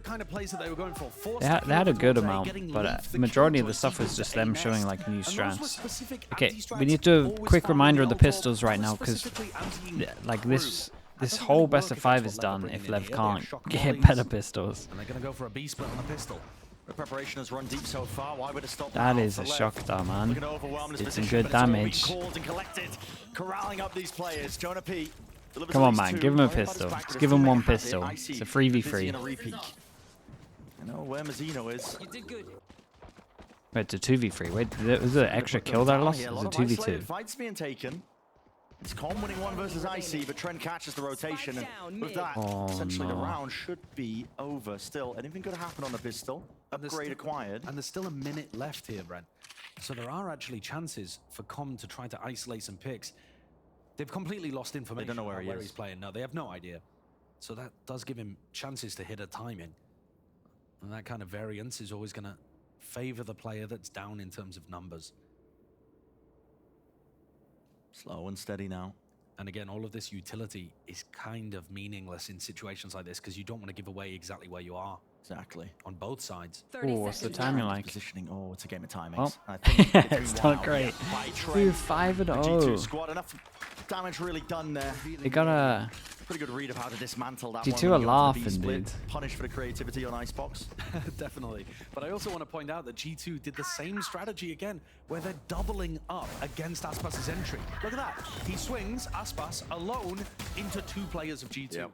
kind of plays that they were going for. They had a good amount, but the majority of the stuff was just them showing like new strats. Okay, we need to do a quick reminder of the pistols right now, because like this whole best of 5 is done if Lev can't get better pistols. And they're going to go for a B split on the pistol. The preparation has run deep so far. Why would it stop? That is a shock though, man. Did some good damage. Corralling up these players. Jonah P. Come on, man, give him a pistol. Just give him one pistol. It's a 3v3. I know where Mazzino is. Wait, it's a 2v3. Wait, was there an extra kill that I lost? It was a 2v2. Fights being taken. It's Com winning 1 versus Icy, but Trent catches the rotation, and with that, essentially the round should be over. Still, anything could happen on the pistol. Upgrade acquired. And there's still a minute left here, Brent. So there are actually chances for Com to try to isolate some picks. They've completely lost information. They don't know where he's playing. No, they have no idea. So that does give him chances to hit a timing. And that kind of variance is always going to favor the player that's down in terms of numbers. Slow and steady now. And again, all of this utility is kind of meaningless in situations like this because you don't want to give away exactly where you are. Exactly. On both sides. Oh, what's the timing like? Positioning. Oh, it's a game of timings. Well, I think it's not great. Dude, 5-0. G2 squad, enough damage really done there. They got a pretty good read of how to dismantle that. G2 are laughing, dude. Punish for the creativity on Icebox. Definitely. But I also want to point out that G2 did the same strategy again, where they're doubling up against Aspas's entry. Look at that. He swings Aspas alone into 2 players of G2. Yep.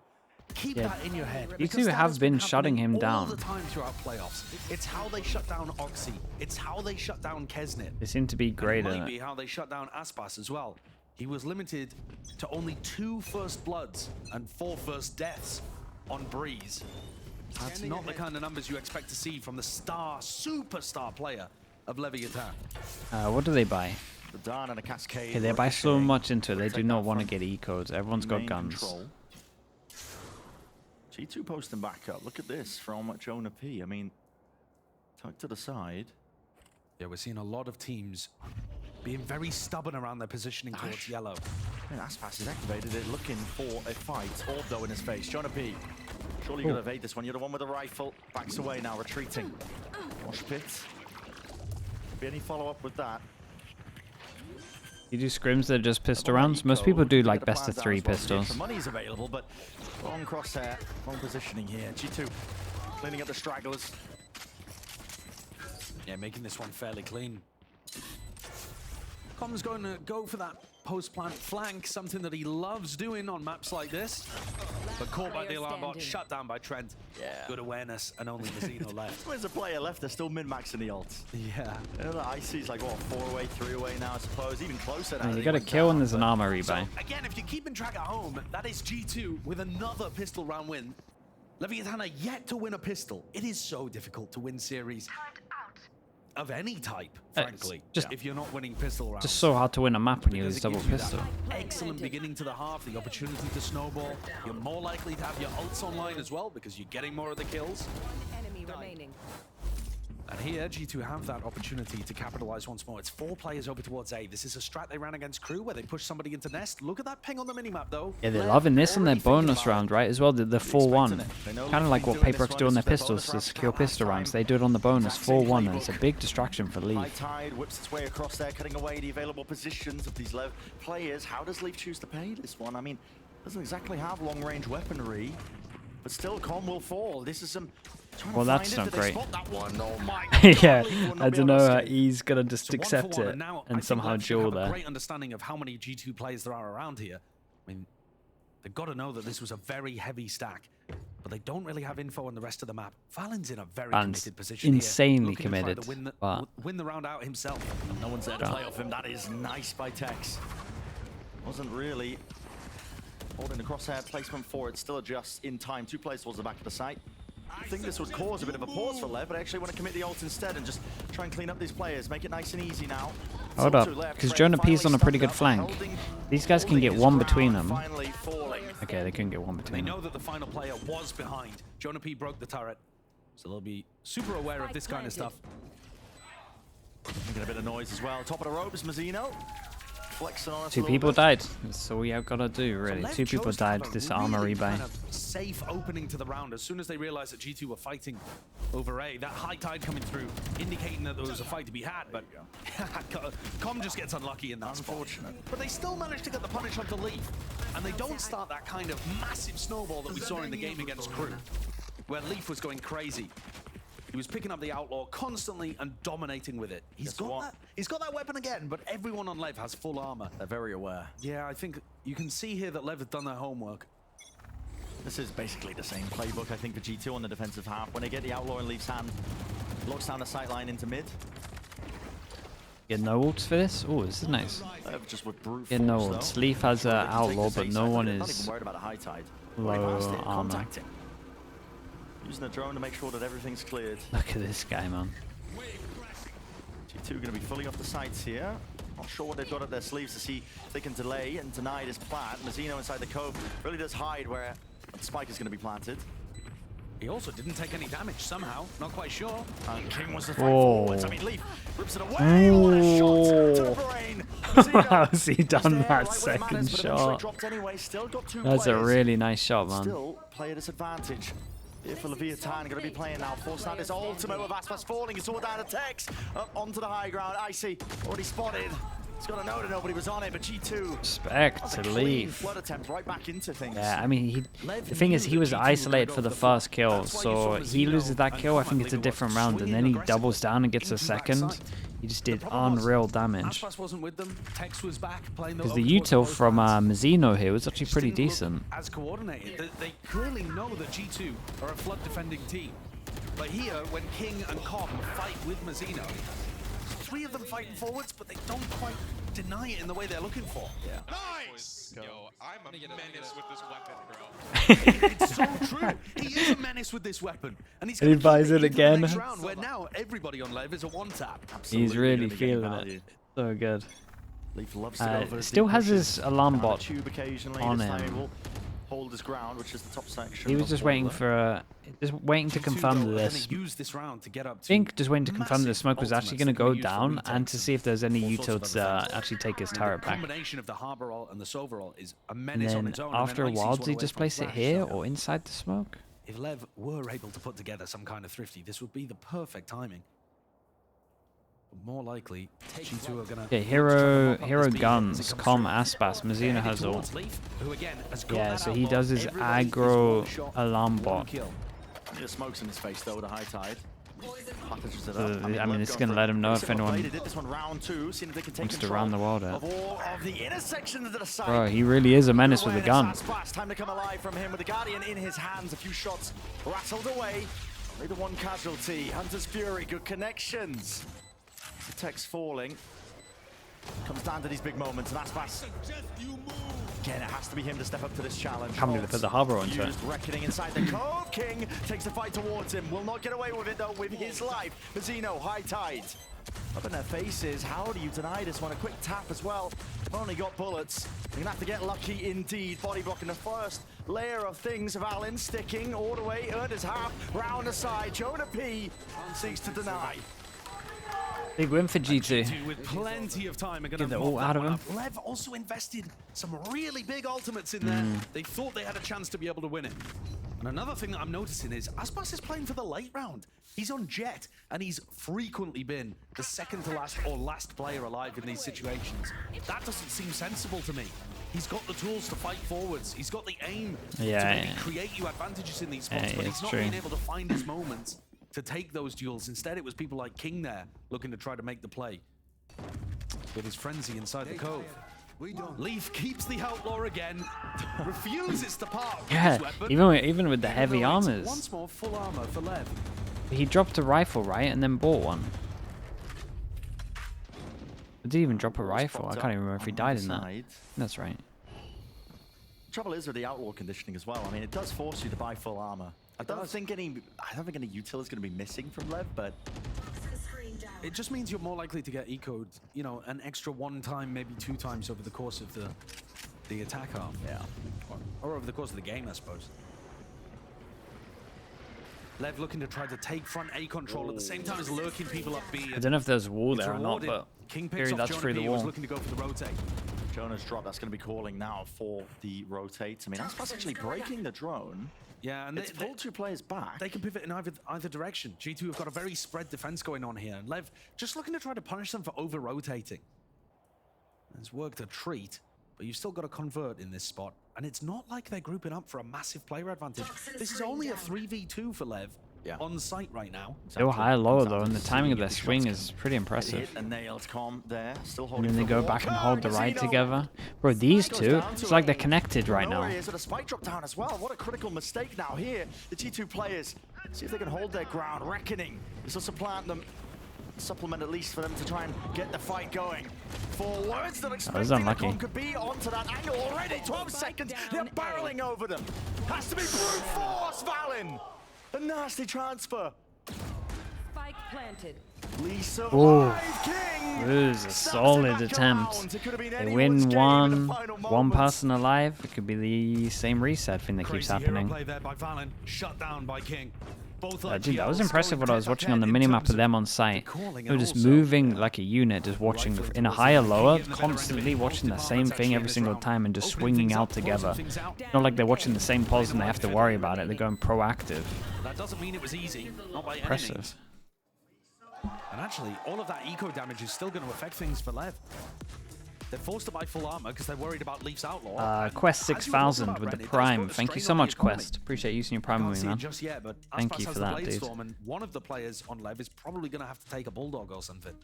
Keep that in your head. G2 have been shutting him down all the time throughout playoffs. It's how they shut down Oxy. It's how they shut down Kesnit. They seem to be great at it. Maybe how they shut down Aspas as well. He was limited to only 2 first bloods and 4 first deaths on Breeze. That's not the kind of numbers you expect to see from the superstar player of Leviathan. What do they buy? The Dawn and a Cascade. Okay, they buy so much into it. They do not want to get E-codes. Everyone's got guns. Control. G2 posting back up. Look at this from Jonah P. I mean, tucked to the side. Yeah, we're seeing a lot of teams being very stubborn around their positioning towards yellow. Yeah, Aspas is activated it, looking for a fight. Orb in his face. Jonah P. Surely you're going to evade this one. You're the one with the rifle. Backs away now, retreating. Mosh pit. Be any follow-up with that? You do scrims that are just pistol rounds? Most people do like best of 3 pistols. The money's available, but wrong crosshair, wrong positioning here. G2 cleaning up the stragglers. Yeah, making this one fairly clean. Com's going to go for that post-plant flank, something that he loves doing on maps like this. But caught by the alarm bot, shut down by Trent. Yeah. Good awareness, and only Mazzino left. There's a player left, they're still min-maxing the ults. Yeah. You know, the IC's like, what, 4 away, 3 away now, I suppose. Even closer now. You got to kill when there's an armor rebuy. So, again, if you're keeping track at home, that is G2 with another pistol round win. Leviathan are yet to win a pistol. It is so difficult to win series of any type, frankly, just if you're not winning pistol rounds. Just so hard to win a map when you use double pistol. Excellent beginning to the half, the opportunity to snowball. You're more likely to have your ults online as well because you're getting more of the kills. Enemy remaining. And here, G2 have that opportunity to capitalize once more. It's 4 players over towards A. This is a strat they ran against Crew where they push somebody into Nest. Look at that ping on the minimap, though. Yeah, they're loving this on their bonus round, right? As well, the 4-1. Kind of like what Paperx do on their pistols, the secure pistol rounds. They do it on the bonus, 4-1, and it's a big distraction for LEV. High tide whips its way across there, cutting away the available positions of these LEV players. How does LEV choose to pay this one? I mean, doesn't exactly have long-range weaponry, but still, Com will fall. This is some... Well, that's not great. Oh yeah, I don't know. He's gonna just accept it and somehow duel there. Great understanding of how many G2 players there are around here. I mean, they've got to know that this was a very heavy stack, but they don't really have info on the rest of the map. Valen's in a very committed position. Insanely here, committed. To win the round out himself. No one's there to play off him. That is nice by Tex. Wasn't really holding the crosshair placement for it. Still adjusts in time. 2 players towards the back of the site. I think this would cause a bit of a pause for LEV, but I actually want to commit the ult instead and just try and clean up these players, make it nice and easy now. Hold up, because Jonah P's on a pretty good flank. These guys can get 1 between them. Okay, they couldn't get 1 between them. They know that the final player was behind. Jonah P broke the turret, so they'll be super aware of this kind of stuff. Making a bit of noise as well. Top of the ropes, Mazzino. flexing on us. Two people died. That's all you gotta do, really. Two people died. This armor rebuy. Kind of safe opening to the round. As soon as they realized that G2 were fighting over A, that high tide coming through, indicating that there was a fight to be had. But Com just gets unlucky in that. Unfortunate. But they still managed to get the punish onto LEV, and they don't start that kind of massive snowball that we saw in the game against Crew, where LEV was going crazy. He was picking up the Outlaw constantly and dominating with it. He's got that weapon again, but everyone on LEV has full armor. They're very aware. Yeah, I think you can see here that LEV have done their homework. This is basically the same playbook, I think, for G2 on the defensive half. When they get the Outlaw in LEV's hand, locks down the sight line into mid. Get no ults for this? Oh, this is nice. Just with brute Get no force, ults. LEV has an Outlaw, but no one Not is even worried about a high tide. low armor. Contacting. Using a drone to make sure that everything's cleared. Look at this guy, man. G2 going to be fully off the sights here. Not sure what they've got up their sleeves to see if they can delay and deny this plant. Mazzino inside the cove really does hide where the spike is going to be planted. He also didn't take any damage somehow. Not quite sure. And King wants to fight forwards. I mean, LEV rips it away. Ooh. What a shot to the brain. How's he done There, that right second manners, but eventually shot? dropped anyway. Still got two That's a players. really nice shot, man. Still player disadvantage. Here for Leviathan, going to be playing now. Forcing out his ultimate with Aspas falling. He saw down a Tex up onto the high ground. Icy already spotted. He's got to know that nobody was on it, but G2. Respect to LEV. Flood attempt right back into things. Yeah, I mean, the thing is, he was isolated for the first kill, so he loses that kill. I think it's a different round, and then he doubles down and gets a second. He just did unreal damage. Aspas wasn't with them. Tex was back playing Because the util from Mazzino here was actually pretty decent. As coordinated, they clearly know that G2 are a flood defending team. But here, when King and Com fight with Mazzino, three of them fighting forwards, but they don't quite deny it in the way they're looking for. Yeah. Nice! Yo, I'm a menace with this weapon, bro. It's so true. He is a menace with this weapon, and he's And he gonna buys keep it into the again. next round, where now everybody on LEV is a one-tap. He's really gonna be getting feeling value. it. So good. LEV loves to go for the Still deep has pushes. his alarm Down the bot tube occasionally. on This time he him. will hold his ground, which is the top section. He was of just the waiting border. for just waiting to confirm that this. Use this round to get up to I think just waiting to confirm that the smoke was actually going to go massive ultimates down that can be and used to for see if there's any all sorts of utils other things. actually take his The turret back. combination of the Harbor Ult and the Silver Ult is a And menace on then its own. after a and then while, Icy's did one he away just from place it Flash, here so or inside the smoke? if LEV were able to put together some kind of thrifty, this would be the perfect timing. But more likely, G2 are gonna. Okay, hero guns, Com Aspas, Mazzino has ult. Yeah, so he does his aggro alarm bot. The smoke's in his face though with a high tide. Packages it So, up. I mean, LEV this is going gonna for let him know if They anyone did this one round two, seeing if they can take wants to control round the world of out. all of the intersections to the side. Bro, he really is a menace with a gun. Aspas, time to come alive from him with the Guardian in his hands. A few shots rattled away. Only the one casualty. Hunter's Fury, good connections. The text falling. Comes down to these big moments, and Aspas. Again, it has to be him to step up to this challenge. Can't believe they put the Harbor onto it. Used reckoning inside the cove. King takes the fight towards him. Will not get away with it though with his life. Mazzino, high tide. Up in their faces. How do you deny this one? A quick tap as well. They've only got bullets. You're gonna have to get lucky indeed. Body blocking the first layer of things. Valen sticking all the way. Earned his half. Round the side. Jonah P seeks to deny. Big win for G2. With plenty of time, are Get going the to ult out of him. LEV also invested some really big ultimates in there. They thought they had a chance to be able to win it. And another thing that I'm noticing is Aspas is playing for the late round. He's on Jet, and he's frequently been the second to last or last player alive in these situations. That doesn't seem sensible to me. He's got the tools to fight forwards. He's got the aim to maybe create you advantages in these spots, but he's not being able to find his moments to take those duels. Instead, it was people like King there looking to try to make the play with his frenzy inside the cove. LEV keeps the Outlaw again, refuses to part with Yeah, his weapon. even with the heavy It's armors. once more full armor for LEV. He dropped a rifle, right, and then bought one. Did he even drop a rifle? I can't even remember if he died in that. That's right. Trouble is with the outlaw conditioning as well. I mean, it does force you to buy full armor. I don't think any util is going to be missing from LEV, but It just means you're more likely to get ecoed, you know, an extra one time, maybe two times over the course of the attack half. yeah. Or over the course of the game, I suppose. Lev looking to try to take front A control at the same time as lurking people up B. I don't know if there's a wall there or not, rewarded. but King theory picks off that's Jonah through the P, wall. was looking to go for the rotate. Jonah's drop, that's going to be calling now for the rotate. I mean, that's actually breaking the drone. Yeah, and It's pulled 2 players back. they can pivot in either direction. G2 have got a very spread defense going on here, and Lev just looking to try to punish them for over-rotating. It's worked a treat, but you've still got to convert in this spot, and it's not like they're grouping up for a massive player advantage. This is only a 3v2 for Lev on site right now. They were high lower though, and the timing of their swing is pretty Hit impressive. and nailed Com there, still And holding then they for go the back and wall. hold the right Casino. together. Bro, these two, it's like they're connected right now. Is it a spike drop down as well? What a critical mistake now here. The G2 players see if they can hold their ground. Reckoning. This will supplement at least for them to try and get the fight going. Forwards that expecting unlucky. that could be onto that angle already. 12 seconds. They're barreling over them. Has to be brute force, Valen. A nasty transfer. Spike planted. Lee survived. Ooh. King. It was a solid attempt. They win one person alive. It could be the same reset thing that keeps Crazy hero happening. play there by Valen, shut down by King. Both Dude, that was IGLs impressive what I was going watching on the head-to-head in minimap terms of them on site. calling They were and just also, moving like a unit, just watching rifle in a towards higher the lower, beginning of the better constantly end of watching the both same departments thing actually every in this single round. time and just Opening swinging things out up, closing together. things out. Not like they're watching the same pulse and they have to worry about it. They're going proactive. That doesn't mean it was easy, not by any Impressive. means. And actually, all of that eco damage is still going to affect things for Lev. They're forced to buy full armor because they're worried about Leaf's outlaw. And Quest as you were talking 6000 about, with the Bren, it does Prime. put a Thank you strain so on the much, economy. Quest. Appreciate using your Prime Can't with see me, it man. just yet, but Thank Aspas you has for the that, Blade dude. Storm, and one of the players on Lev is probably going to have to take a Bulldog or something.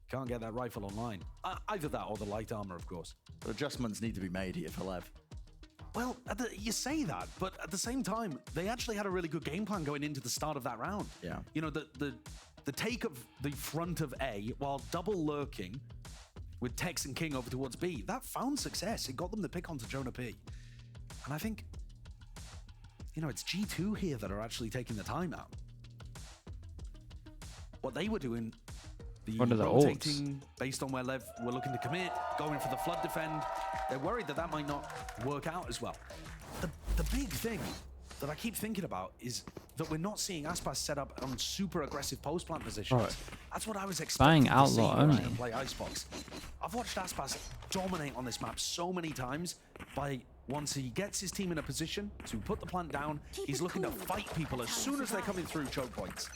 Can't get that rifle online. Either that or the light armor, of course. But adjustments need to be made here for Lev. Well, you say that, but at the same time, they actually had a really good game plan going into the start of that round. Yeah. You know, the take of the front of A while double lurking with Tex and King over towards B, that found success. It got them the pick onto Jonah P. And I think, you know, it's G2 here that are actually taking the time out. What they were doing, What are the rotating based on where Lev were looking to commit, going for the flood defend, they're worried that that might not work out as well. The big thing that I keep thinking about is that we're not seeing Aspas set up on super aggressive post plant positions. Right. That's what I was Buying expecting to see outlaw when I only. play Icebox. I've watched Aspas dominate on this map so many times by once he gets his team in a position to put the plant down, he's looking to fight people as soon as they're coming through choke points.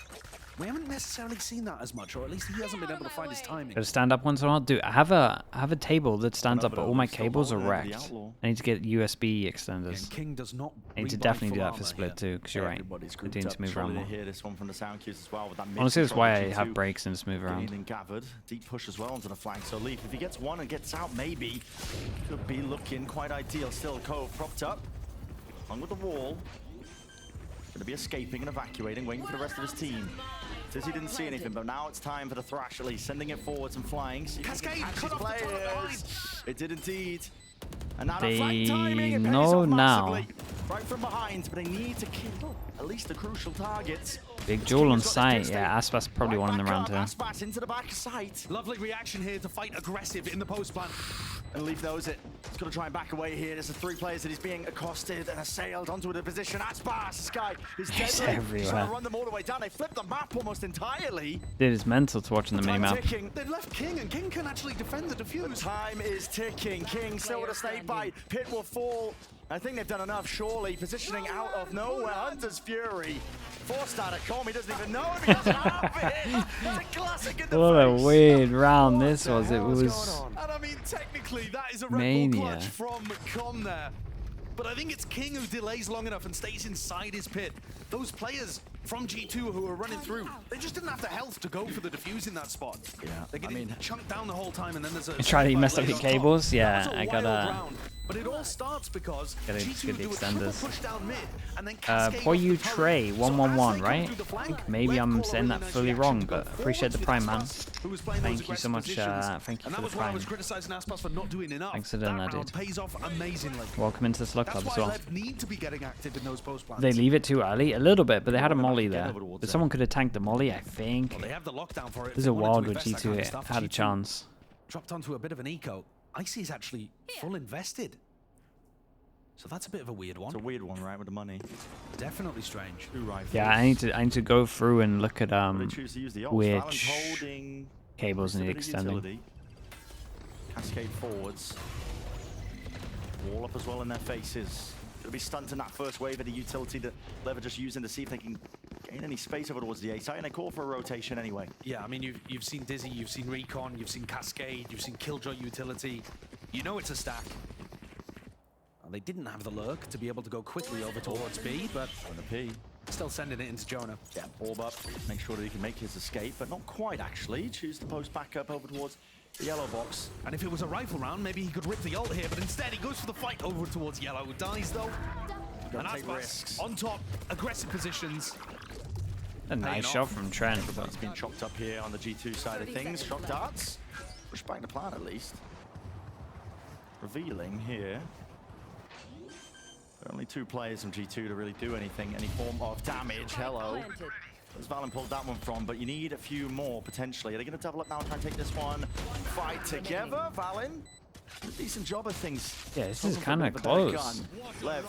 We haven't necessarily seen that as much, or at least he hasn't been able to find his timing. Gotta stand up once in a while. Dude, I have a table that stands up, but all my cables are wrecked. I need to get USB extenders. And King does not I need to rebuy definitely do full that for armor split here. too, because you're right. Everybody's We grouped do need up. to move Surely around they more. hear this one from the sound cues as well with that Honestly, that's why I mid-control have G2 breaks and just move around. getting gathered. Deep push as well onto the flank. So Leaf, if he gets one and gets out, maybe could be looking quite ideal. Still, Cove propped up, hung with the wall. Going to be escaping and evacuating, waiting for the rest of his team. Says he didn't see anything, but now it's time for the thrash at least, sending it forwards and flying. See if he can Cascade, catch cut his off the front of the players. It did indeed. And now They the flank timing, it pays know off now. massively. Right from behind, but they need to kill at least the crucial targets. Big Jewel on site. Yeah, Aspas probably won in the round too. Aspas into the back of sight. Lovely reaction here to fight aggressive in the post plant. And Leaf knows it. He's got to try and back away here. There's the 3 players that he's being accosted and assailed onto the position. Aspas, this guy is He's deadly. everywhere. Trying to run them all the way down. They flipped the map almost entirely. Dude, it's mental to watch on the Time minimap. ticking. They've left King, and King can actually defend the defuse. Time is ticking. King still with a snake bite. Pit will fall. I think they've done enough, surely. Positioning out of nowhere. Hunter's Fury. Forced out at Com. He doesn't even know if he doesn't have it. It's a classic in the What a face. weird round this What was. the It hell is was. going on? And I mean, technically, that is a Red Bull Mania. clutch from Com there. But I think it's King who delays long enough and stays inside his pit. Those players from G2 who are running through, they just didn't have the health to go for the defuse in that spot. Yeah, They're getting chunked down the whole time, and then there's a... You tried to mess up blade your on top. cables? That Yeah, was a I wild gotta- round. But it all starts because Gotta G2 get the do a triple extenders. push down mid, and then cascade For off you, the turret. Trey, So as 111, they come right? through the I flank, think maybe Lev I'm call a saying really that nice fully reaction wrong, to go but appreciate the forwards Prime, with man. Aspas, who was playing Thank those you so aggressive much, positions. thank you And for that was the why I Prime. was criticizing Aspas for not doing enough. Thanks for doing that, round dude. pays off amazingly. Welcome into the Slug That's Club as why well. Lev need to be getting active in those post plants. They leave it too early? A little bit, but they had a Well, molly get there. over towards But it. someone could have tanked the molly, I think. Well, they have the lockdown for it. This is a wild with G2 had a chance. Dropped onto a bit of an eco. Icy's actually full invested. So that's a bit of a weird one. It's a weird one, right, with the money. Definitely strange. 2 rifles. Yeah, I need to go through and look at They choose to use the ults. which Valen's holding cables need bit of extending. utility. Cascade forwards. Wall up as well in their faces. It'll be stunting that first wave of the utility that LEV are just using to see if they can gain any space over towards the A side, and they call for a rotation anyway. Yeah, I mean, you've seen Dizzy, you've seen Recon, you've seen Cascade, you've seen Killjoy utility. You know it's a stack. They didn't have the lurk to be able to go quickly over towards B, but On the P. still sending it into Jonah. Yeah, orb up, make sure that he can make his escape, but not quite actually. Choose to post back up over towards the yellow box. And if it was a rifle round, maybe he could rip the ult here, but instead he goes for the fight over towards yellow. Dies though. And take Icebox risks. on top, aggressive positions. A nice shot from Trent. But He's been chopped up here on the G2 side of things. Shock darts. Push back the plan at least. Revealing here. There are only 2 players from G2 to really do anything, any form of damage. Hello. Planted. Where's Valen pulled that one from, but you need a few more potentially. Are they going to double up now and try and take this one? Fight together, Valen. A decent job of things. yeah, this is Doesn't kind of put a better close. gun. Lev,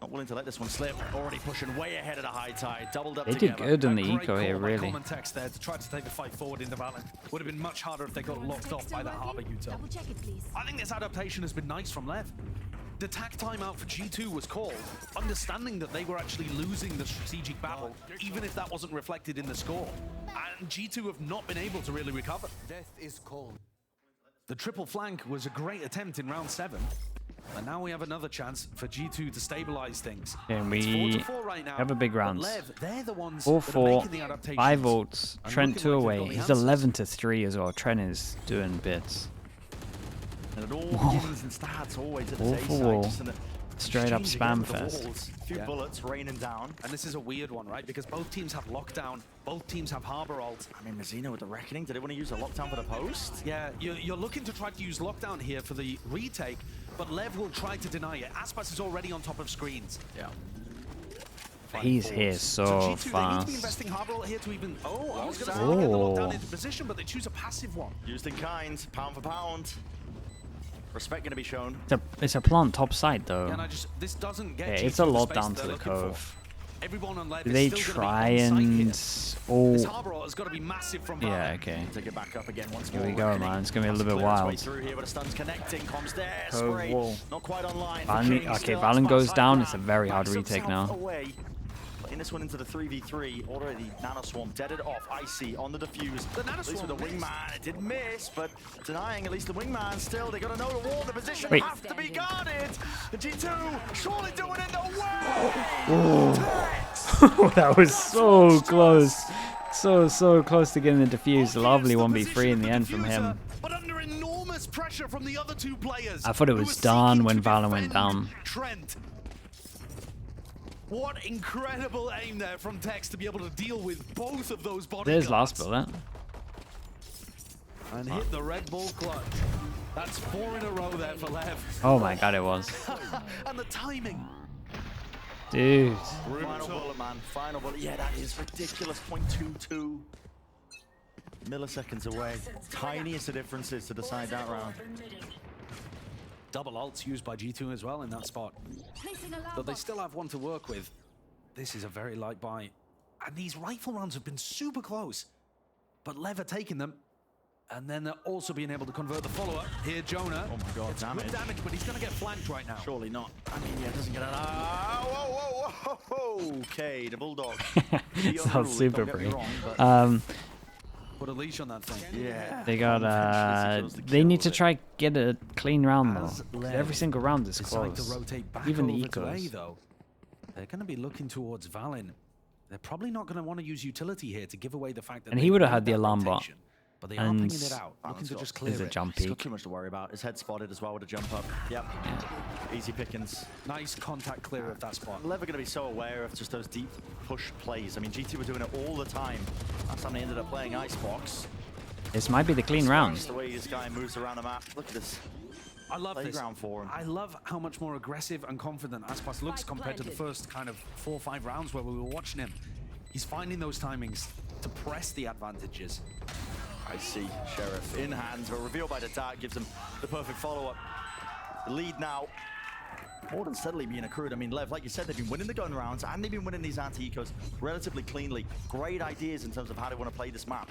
not willing to let this one slip. Already pushing way ahead of the high tide. Doubled up They did together. good in the Great eco here, call by really. Common Text there to try to take the fight forward into Valen. Would have been much harder if they got locked off by the Harbor util. Double check it, please. I think this adaptation has been nice from Lev. The tack timeout for G2 was called, understanding that they were actually losing the strategic battle, even if that wasn't reflected in the score. And G2 have not been able to really recover. Death is cold. The triple flank was a great attempt in round 7. And now we have another chance for G2 to stabilize things. And It's we 4-4 right now, have a big but round. Lev, they're the ones 4-4, that are making the adaptations. 5 ults. And Trent looking 2 like they've away. got the He's answers. 11-3 as well. Trent is doing bits. And it all begins and starts always at the Wall A for side. wall. just in a Straight up exchange spam against the fest. walls. A few Yeah. bullets raining down. And this is a weird one, right? Because both teams have lockdown, both teams have Harbor ult. I mean, Mazzino with the Reckoning, did they want to use a lockdown for the post? Yeah, you're looking to try to use lockdown here for the retake, but Lev will try to deny it. Aspas is already on top of screens. Yeah. He's here so G2, they need to be fast. investing Harbor ult here to even... Oh, I was going to Oh. get the lockdown into position, but they choose a passive one. Used in kind, pound for pound. Respect going to be shown. It's a plant top side though. And this doesn't get Yeah, G2 it's a the lot space down they're to the looking for. cove. Everyone on Lev Do is they still try gonna be on and... site here. Oh, This Harbor ult has got to be massive from yeah, Valorant. okay. Take it back up again once Here more. we go, Reckoning man. It's gonna be a wants to little bit clear its way wild. through here, but the stun's connecting. Comms there, Cove spray. wall. Not quite online. for Valen, King, okay, still Valen outside goes down. that. It's a very hard Backs retake himself now. Away. Playing this one into the 3v3. Already Nano Swarm deaded off. Icy on the defuse. The Nano At least Swarm with the missed. wingman, it didn't miss, but denying at least the wingman still. They got to know the wall. The position Wait. have to be guarded. The G2 surely doing it. No way. That was so close. So close to getting the defuse. Lovely 1v3 in the end from him. But under enormous pressure from the other 2 players. I thought it who was were done seeking when to Valen went defend down. Trent. What incredible aim there from Tex to be able to deal with both of those bodyguards. There's last bullet. And hit the Red Bull clutch. That's 4 in a row there for Lev. Oh my god, it was. And the timing. Dude. Final bullet, man. Final bullet. Yeah, that is ridiculous. 0.22 milliseconds away. Tiniest of differences to decide that round. Double ults used by G2 as well in that spot. Placing alarm But they box. still have one to work with. This is a very light buy. And these rifle rounds have been super close. But Lev are taking them. And then they're also being able to convert the follow-up. Here, Jonah. Oh my god, It's damage. good damage, but he's going to get flanked right now. Surely not. I mean, yeah, it doesn't get out. Whoa. Okay, the Bulldog. It's not super Don't get me free. wrong, but Put a leash on that thing. yeah. They got they need to try get a clean round though. 'Cause every single round is Decide to close. rotate back Even the over to A, ecos. though. They're going to be looking towards Valen. They're probably not going to want to use utility here to give away the fact that And they he would have made had the that alarm bot. rotation. But they are And pinging it out, looking to just clear There's a it. jump He's got peek. too much to worry about. His head spotted as well with a jump up. Yep. Easy pickings. Nice contact clear of that spot. Lev are going to be so aware of just those deep push plays. I mean, G2 were doing it all the time. Last time they ended up playing Icebox. This might be the clean round. Just the way this guy moves around the map. Look at this. I love this. Playground for him. I love how much more aggressive and confident Aspas looks compared to the first kind of 4 or 5 rounds where we were watching him. He's finding those timings to press the advantages. I see Sheriff in hand, but revealed by the dart gives him the perfect follow-up. The lead now. more than steadily being accrued. I mean, Lev, like you said, they've been winning the gun rounds and they've been winning these anti-ecos relatively cleanly. Great ideas in terms of how they want to play this map.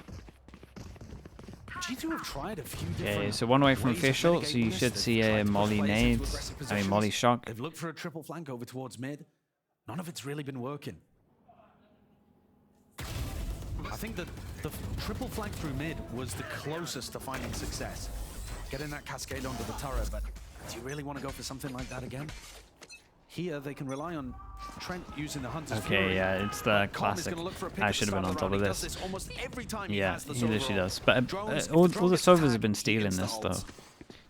G2 have tried a few different Okay, so one away from ways of official, so you mitigating should this. see They've a tried to push Molly players into nade. aggressive I mean, positions. Molly shock. They've looked for a triple flank over towards mid. None of it's really been working. I think that the triple flank through mid was the closest to finding success. Getting that cascade onto the turret, but do you really want to go for something like that again? Here, they can rely on Trent using the Hunter's Fury. Okay, yeah, it's the classic. I should have been on top of this. Yeah, he literally does. But all the Sovas have been stealing this, though.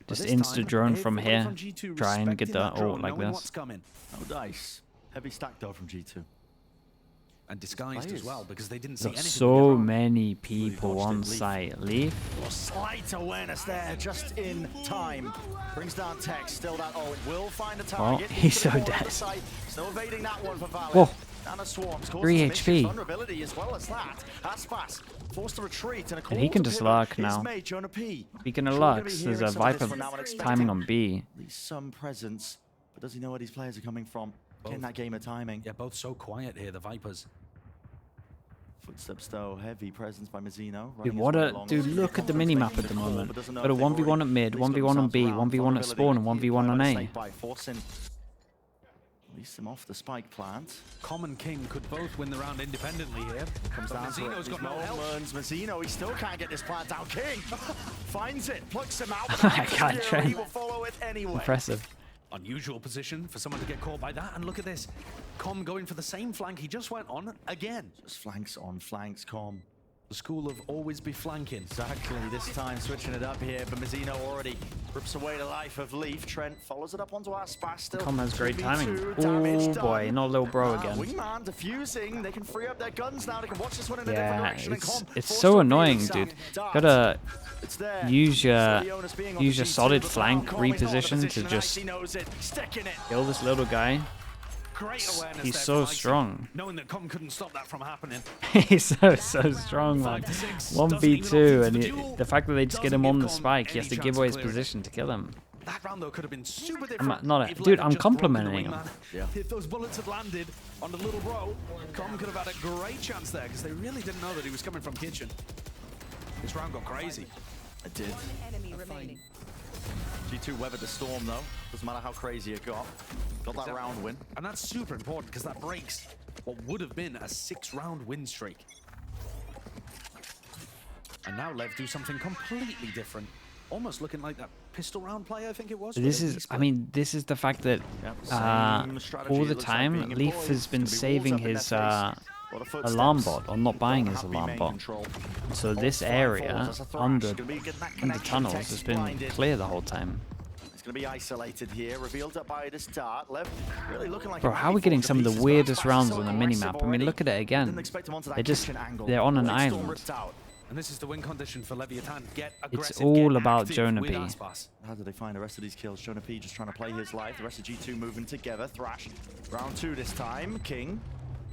Just insta-drone from here. Try and get the ult like this. No dice. Heavy stack though from G2. And disguised as well, because they didn't see anything. So many people on site. LEV. Slight awareness there, just in time. Brings down Tech, still that ult. Will find a Oh, target. he's so dead. Still evading that one for Valor. Whoa. And a swarms. 3 HP. Vulnerability as well as that. Aspas forced to retreat. And he can just lurk now. Jonah P. Speaking of lurks, there's a Viper timing on B. At least some presence, but does he know where these players are coming from? Getting that game of timing. Yeah, both so quiet here, the Vipers. Footsteps though, heavy presence by Mazzino. Dude, what a dude! Look at the minimap at the moment. Got a 1v1 at mid, 1v1 on B, 1v1 at spawn, and 1v1 on A. Release them off the spike plant. Common King could both win the round independently here. Comes down to it. got no help. Mazzino, he still can't get this plant down. King finds it, plucks him out. I can't train. He will follow it anyway. Impressive. Unusual position for someone to get caught by that. And look at this. Com going for the same flank he just went on again. Just flanks on flanks, Com. The school of always be flanking. Exactly, this time switching it up here, but Mazzino already rips away the life of Leaf. Trent follows it up onto Aspas. Still Com has great timing. 2v2, damage Oh boy, done. not little bro again. Wingman diffusing. They can free up their guns now. They can watch this one in a different Yeah, direction. And Com it's forced so to annoying, reveal dude. Dart. Gotta It's there. use your Leonis being on the G2, solid but flank Com is not in a reposition to position, and just Icy knows it. Sticking it. kill this little guy. Great awareness He's there so from Icy, strong. knowing that Com couldn't stop that from happening. He's so strong, man. 1v2, and the fact that they just get him on the spike, he has to give away his position to kill him. That round though could have been super different. Dude, I'm complimenting him. Yeah. If those bullets had landed on the little bro, Com could have had a great chance there because they really didn't know that he was coming from kitchen. This round got crazy. It did. Enemy remaining. G2 weathered the storm though. Doesn't matter how crazy it got. Got that round win. And that's super important because that breaks what would have been a 6-round win streak. And now LEV do something completely different. Almost looking like that pistol round play, I think it was. This is, I mean, this is the fact that Same strategy, all it the looks like time, being Leaf employed. has been It's gonna be saving walls up in his their face. A lot of footsteps. alarm bot, or not buying his Happy alarm main bot. control. So this All area five falls as a thrash. under Gonna be getting that the connection. tunnels Text has been blinded. clear the whole time. It's going to be isolated here, revealed up by this dart. Lev really looking like Bro, how are we getting some of the weirdest rounds on the minimap? I mean, look at it again. They're on an island. And this is the win condition for Leviathan. Get It's aggressive, all get about active Jonah with P. Aspas. How do they find the rest of these kills? Jonah P just trying to play his life. The rest of G2 moving together. Thrash. Round 2 this time. King.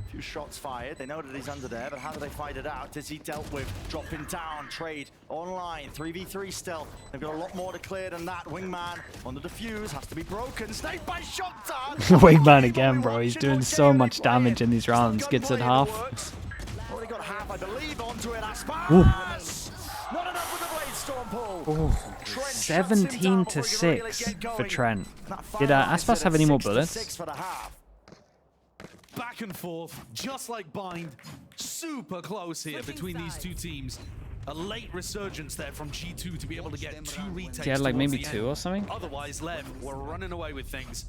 A few shots fired. They know that he's under there, but how do they fight it out? Is he dealt with? Dropping down. Trade online. 3v3 still. They've got a lot more to clear than that. Wingman on the defuse. Has to be broken. Snake by shot dart. Wingman again, bro. He's doing so much damage in these rounds. Gets at half. Already got half, I believe, onto it. Ooh. Aspas. Not enough with the blade storm pull. Trent shuts him 17 down to before he can really 6 get for going. Trent. That Did final Aspas is have at any more 6 to bullets? 6 for the half. Back and forth, just like Bind. Super close here between these two teams. A late resurgence there from G2 to be able to get 2 retakes. He had like towards maybe the 2 end. or something. Otherwise, LEV were running away with things.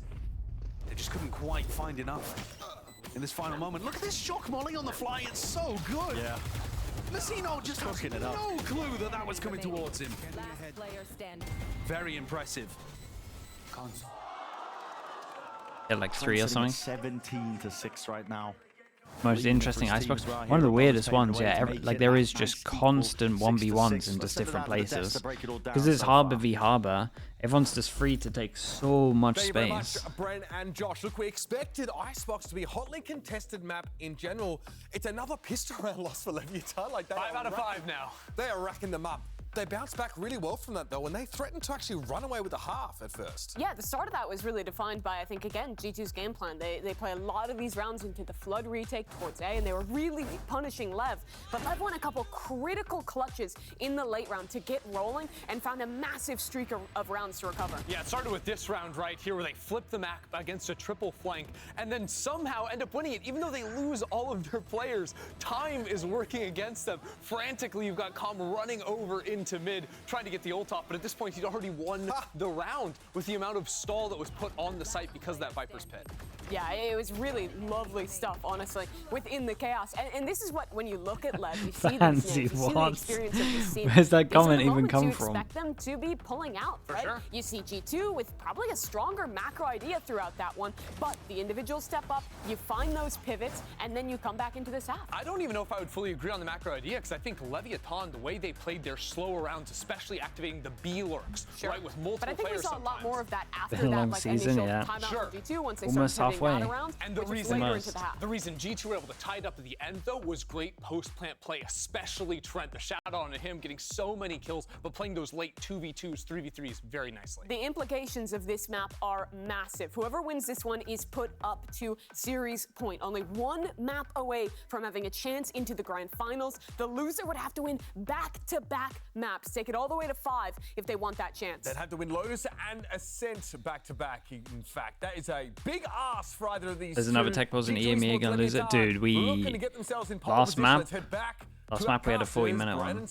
They just couldn't quite find enough in this final moment. Look at this shock molly on the fly. It's so good. Yeah. Mazzino just has Cooking it up. no clue that that was coming towards him. Last player standing. Very impressive. Yeah, like 3 or something. 17 to 6 right now. Most interesting Icebox. One of the weirdest ones, yeah. Like there is just constant 1v1s in just different places. Because it's Harbor v Harbor, everyone's just free to take so much Thank you very much, space. Brent and Josh. Look, we expected Icebox to be a hotly contested map in general. It's another pistol round loss for Leviathan. Like 5 out of 5 now. They are racking them up. They bounced back really well from that, though, and they threatened to actually run away with the half at first. Yeah, the start of that was really defined by, I think, again, G2's game plan. They play a lot of these rounds into the flood retake towards A, and they were really punishing LEV. But LEV won a couple critical clutches in the late round to get rolling and found a massive streak of rounds to recover. Yeah, it started with this round right here where they flipped the map against a triple flank and then somehow end up winning it, even though they lose all of their players. Time is working against them. Frantically, you've got Calm running over into mid, trying to get the ult off, but at this point, he'd already won the round with the amount of stall that was put on the site because of that Viper's Pit. Yeah, it was really lovely stuff, honestly, within the chaos. And this is what, when you look at LEV, you see these names, you see the experience of the scene. Where's that comment even come from? You expect them to be pulling out, right? Sure. You see G2 with probably a stronger macro idea throughout that one, but the individuals step up, you find those pivots, and then you come back into this half. I don't even know if I would fully agree on the macro idea, because I think Leviathan, the way they played their slower rounds, especially activating the B lurks, right, with multiple players. But I think we saw a lot more of that after Been a that long like season, initial yeah. timeout Sure. from G2 once they Almost started halfway. out around, And the which was reason, later into the half. the reason G2 were able to tie it up at the end, though, was great post-plant play, especially Trent. The shout out on him, getting so many kills, but playing those late 2v2s, 3v3s very nicely. The implications of this map are massive. Whoever wins this one is put up to series point. Only one map away from having a chance into the grand finals. The loser would have to win back-to-back maps, take it all the way to 5 if they want that chance. They'd have to win Lotus and Ascent back-to-back, in fact. That is a big ask for either of these. There's another tech pause in EME gonna lose it. Dude, last map we had a 40-minute one.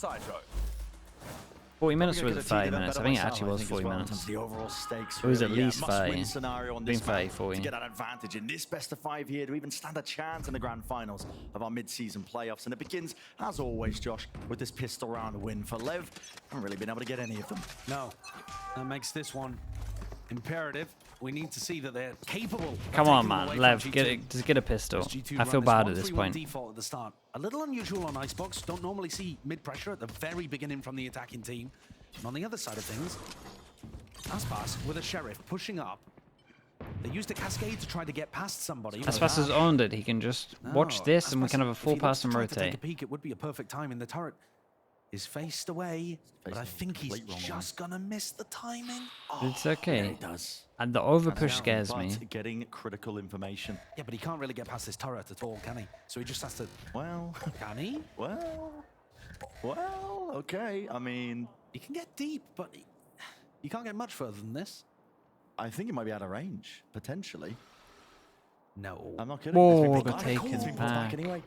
40 minutes was 30 minutes. I think it actually was 40 minutes. The overall stakes, It was at really, least 30. must-win scenario on Been this map 30, 40. to get an advantage in this best of 5 here to even stand a chance in the grand finals of our mid-season playoffs. And it begins, as always, Josh, with this pistol round win for LEV. Haven't really been able to get any of them. No, that makes this one imperative. We need to see that they're capable. Come on, man. LEV, just get a pistol. I feel bad at this point. Default at the start. A little unusual on Icebox. Don't normally see mid pressure at the very beginning from the attacking team. And on the other side of things, Aspas with a Sheriff pushing up. They used a cascade to try to get past somebody. Aspas has owned it. He can just watch this and we can have a full pass and rotate. Take a peek, it would be a perfect time. In the turret is faced away, but I think he's just gonna miss the timing. Oh, It's okay. Yeah, it does. And the overpush scares me. But getting critical information. Yeah, but he can't really get past this turret at all, can he? So he just has to. Well, Can he? well, okay. I mean, He can get deep, but you can't get much further than this. I think he might be out of range, potentially. No. I'm not kidding. Whoa, It's been got pulled taken It's been pulled back. anyway.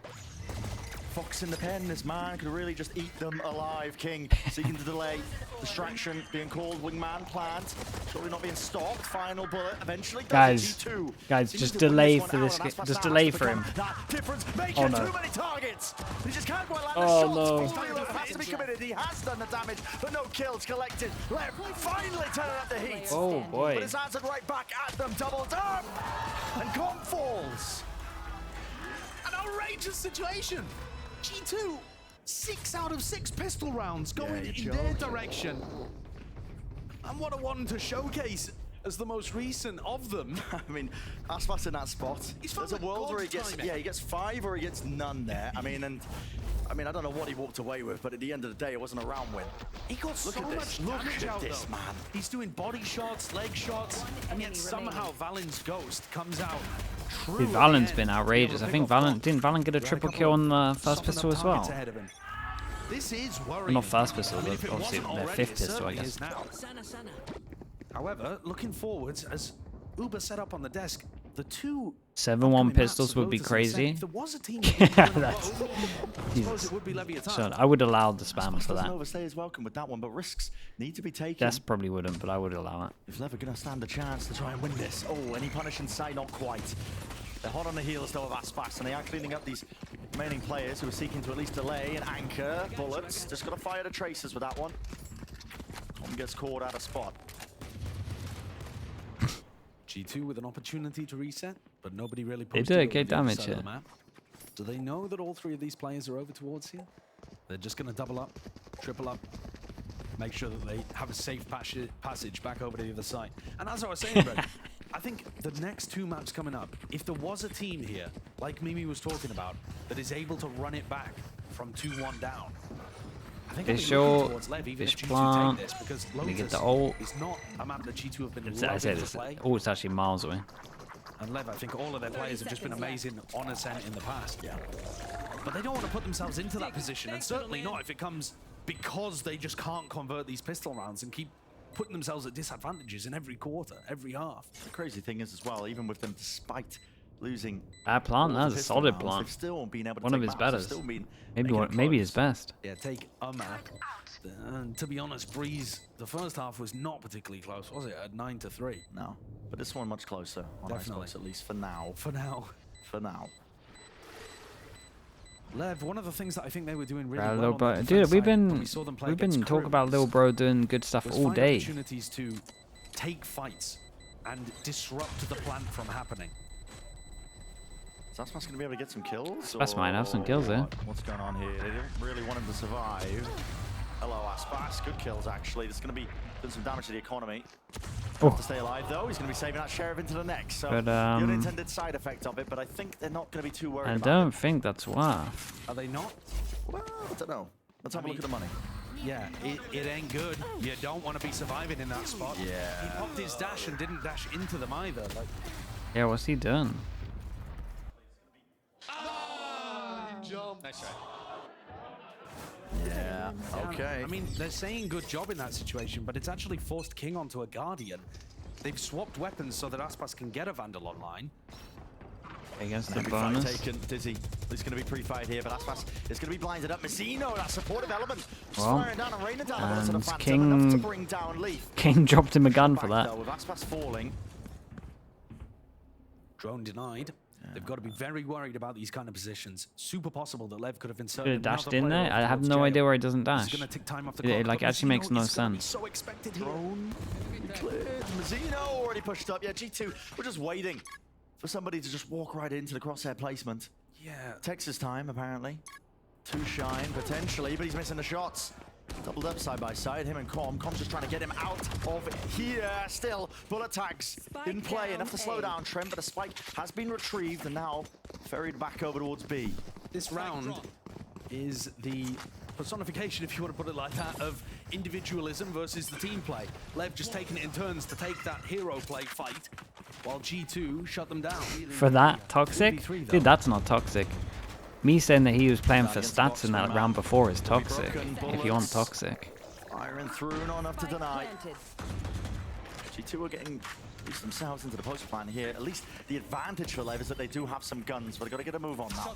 Fox in the pen, this man could really just eat them alive. King seeking to delay. Distraction being called, wingman plant. Surely not being stopped. Final bullet eventually. Guys, G2. guys, Seems just to win delay this for one this. out, and Aspas Just now delay has for him. become that difference maker. Oh, no. Too many targets. He just can't quite land Oh, the shots. no. Stealer has to be committed. He has done the damage, but no kills collected. Left finally turning up the heat. Oh, boy. But it's answered right back at them. Doubled up. And Com falls. An outrageous situation. G2, 6 out of 6 pistol rounds going in their direction. And what a one to showcase as the most recent of them. I mean, Aspas in that spot. There's a world where he gets, he gets 5 or he gets none there. I mean, I don't know what he walked away with, but at the end of the day, it wasn't a round win. He got so much damage out this, though. man. He's doing body shots, leg shots, and yet somehow Valen's ghost comes out. Dude, Valen's been outrageous. I think didn't Valen get a triple kill on the first pistol as well? This is worrying. Not first pistol, I mean, but if it obviously wasn't their already, fifth it pistol, I certainly guess. is now. However, looking forwards, as Uber set up on the desk, the two 7-1 pistols would be crazy. If there was a team Yeah, that's. I suppose it would be Leviathan. So I would allow the spam for that. Overstay is welcome with that one, but risks need to be taken. Jess probably wouldn't, but I would allow it. If Lev are going to stand a chance to try and win this. Oh, any punish in sight? Not quite. They're hot on the heels, though, of Aspas, and they are cleaning up these remaining players who are seeking to at least delay and anchor. Bullets. Just got to fire the tracers with that one. One gets caught out of spot. G2 with an opportunity to reset, but nobody really They posted do it get on the other damage side of here. the map. Do they know that all 3 of these players are over towards here? They're just going to double up, triple up, make sure that they have a safe passage back over to the other side. And as I was saying, Brett, I think the next 2 maps coming up, if there was a team here, like Mimi was talking about, that is able to run it back from 2-1 down, Fish short, fish plant. We get the ult. It's not a map that G2 have been I say this. Oh, it's actually miles away. And LEV, I think all of their players have just been amazing on Ascent in the past. Yeah. But they don't want to put themselves into that position, and certainly not if it comes because they just can't convert these pistol rounds and keep putting themselves at disadvantages in every quarter, every half. The crazy thing is as well, even with them, despite losing that plant, that's a pistol solid rounds, plant. they've still been able to One of take his maps, betters. they've still been Maybe his best. Yeah, take a map. And to be honest, Breeze, the first half was not particularly close, was it? At 9-3. No, but this one much closer on Icebox, at least for now. For now. For now. LEV, one of the things that I think they were doing really Lil well bro, on the dude, defense we've side when been we saw them play talking against about Crews Lil Bro doing good stuff was all find day. opportunities to take fights and disrupt the plant from happening. Is Aspas going to be able to get some kills? Aspas might have some kills there. What's going on here? They didn't really want him to survive. Hello, Aspas. Good kills, actually. There's going to be doing some damage to the economy. Oh. To stay alive, though. He's going to be saving that Sheriff into the next. So, But, the unintended side effect of it, but I think they're not going to be too worried I about don't it. think that's WAF. Are they not? Well, I don't know. Let's have a look at the money. Yeah, it ain't good. You don't want to be surviving in that spot. Yeah. He popped his dash and didn't dash into them either. Like, Yeah, what's he done? Nice try. Yeah, okay. I mean, they're saying good job in that situation, but it's actually forced King onto a Guardian. They've swapped weapons so that Aspas can get a Vandal online. Against the Could be fight bonus. taken. Dizzy. There's going to be pre-fight here, but Aspas is going to be blinded up. Mazzino, that supportive element. Just Well, firing down and raining down bullets at the and Phantom, King- enough to bring down Leaf. King dropped him a gun for Back, that. though, with Aspas falling. Drone denied. They've got to be very worried about these kind of positions. Super possible that LEV could have Could inserted have dashed another in player there. off I have towards no jail. idea where he doesn't This is dash. gonna tick time off the It clock, like but actually makes Mazzino no is gonna be sense. So expected here. Drone cleared. Mazzino already pushed up. Yeah, G2, we're just waiting for somebody to just walk right into the crosshair placement. Yeah. Texas time, apparently. Two shine, potentially, but he's missing the shots. Doubled up side by side, him and Com. Com's just trying to get him out of here. Still, bullet tags in play, enough to slow down Trent, but a spike has been retrieved and now ferried back over towards B. This round is the personification, if you want to put it like that, of individualism versus the team play. LEV just taking it in turns to take that hero play fight, while G2 shut them down. For that, toxic? 3v3 though. Dude, that's not toxic. Me saying that he was playing for stats in that round before is toxic. If you want toxic. Firing through, not enough to deny. Planted. G2 are getting least themselves into the post plan here. At least the advantage for LEV is that they do have some guns, but they've got to get a move on now.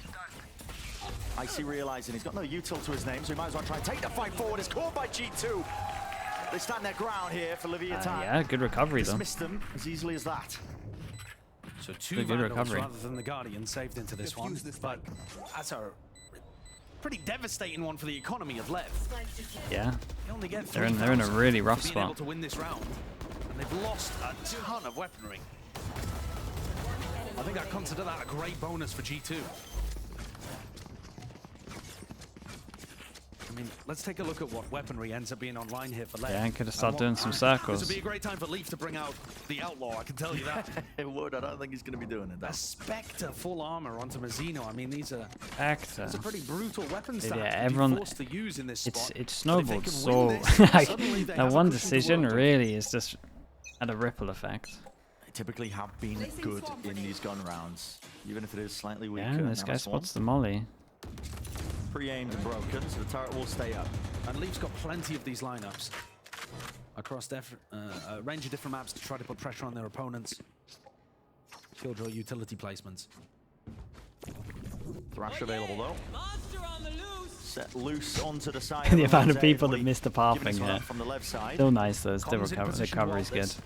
Icy realizing he's got no util to his name, so he might as well try and take the fight forward. It's caught by G2. They stand their ground here for Leviathan. Yeah, good recovery though. Dismissed them as easily as that. So two Good Vandals recovery. rather than the Guardian saved into this one, but that's a pretty devastating one for the economy of LEV. Yeah. They only get They're in a really rough being able spot. to win this round, and they've lost a ton of weaponry. I think I'd consider that a great bonus for G2. I mean, let's take a look at what weaponry ends up being online here for LEV. Yeah, could have And started what- doing some This circles. would be a great time for Leaf to bring out the Outlaw, I can tell you that. It would. I don't think he's going to be doing it, though. A Spectre full armor onto Mazzino. I mean, these are Actor. pretty brutal weapons to Yeah, have to everyone- be forced to use in this spot. It But if snowballed they can so win this, like suddenly they that have a one cushion to decision work with. really is just had a ripple effect. They typically have been good in these gun rounds, even if it is slightly weaker. Yeah, this Now guy it's one. spots the molly. Pre-aimed and broken, so the turret will stay up. And Leaf's got plenty of these lineups across a range of different maps to try to put pressure on their opponents. Killjoy utility placements. Thrash available though. Set loose onto the side. The amount of Zed, people but that he missed the giving pathing this one here. up from the left side. Still nice though, still Comes in position recovery is well, good. this.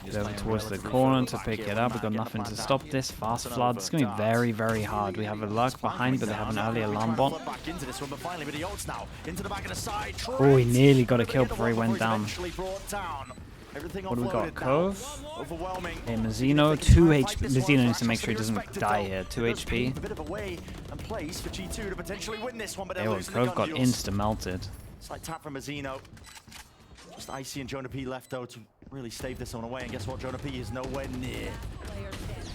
Get over towards the corner to pick it up. We've got nothing to stop this. Fast flood. It's going to be very, very hard. We have a lurk behind, but they have an early alarm bot. Back into this one, but finally, but he ults now into the back of the side. Oh, he nearly got a kill before he went down. Eventually brought down. Everything What do we got? offloaded now. Cove? Overwhelming. Hey, Mazzino, 2 HP. Mazzino needs to make sure he doesn't die here. 2 HP. A bit of a way and place for G2 to potentially win this one, but they're Hey, well, losing the Cove gun got duels. insta-melted. Slight tap from Mazzino. Just Icy and Jonah P left though to really stave this one away, and guess what? Jonah P is nowhere near. Player standing.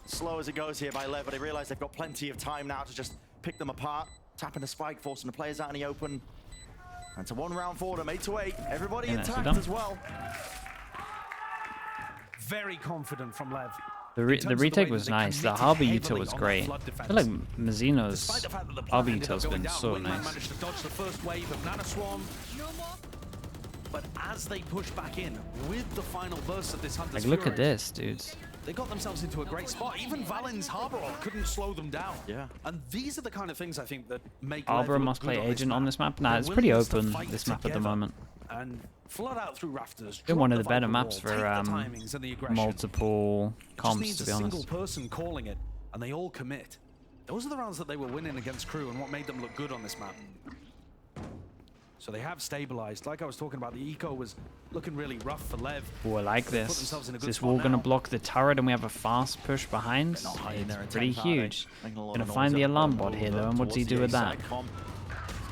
Slow as it goes here by LEV, but they realize they've got plenty of time now to just pick them apart. tapping the spike, forcing the players out in the open. And it's a 1 round for them, 8-8. Everybody Yeah, nicely intact done. as well. Very confident from Lev. The retake was nice. The Harbor util was great. I feel like Mazzino's Harbor util's been so nice. Managed to dodge the first wave of Nana Swarm. But as they push back in with the final burst of this Hunter's Like, look at Fury, this, dudes. they got themselves into a great spot. Even Valen's Harbor couldn't slow them down. Yeah. And these are the kind of things I think that make Arbor Lev look must good play on this agent on this map. Nah, Their it's pretty willingness to open, fight this map at the together moment. And flood out through rafters. Been one of the drop better Viper maps wall, for take the timings and the aggression. multiple Just comps, needs to a be single honest. person calling it, and they all commit. Those are the rounds that they were winning against Crew and what made them look good on this map. So they have stabilized. Like I was talking about, the eco was looking really rough for Lev. Oh, I like They put this. themselves in a Is good this spot wall going to now. block the turret and we have a fast push behind? They're not hiding there in It's pretty 10th, are they? huge. Making a lot Going to of find noise the up alarm and bot here over though, and what's he towards do the with that? A-side com.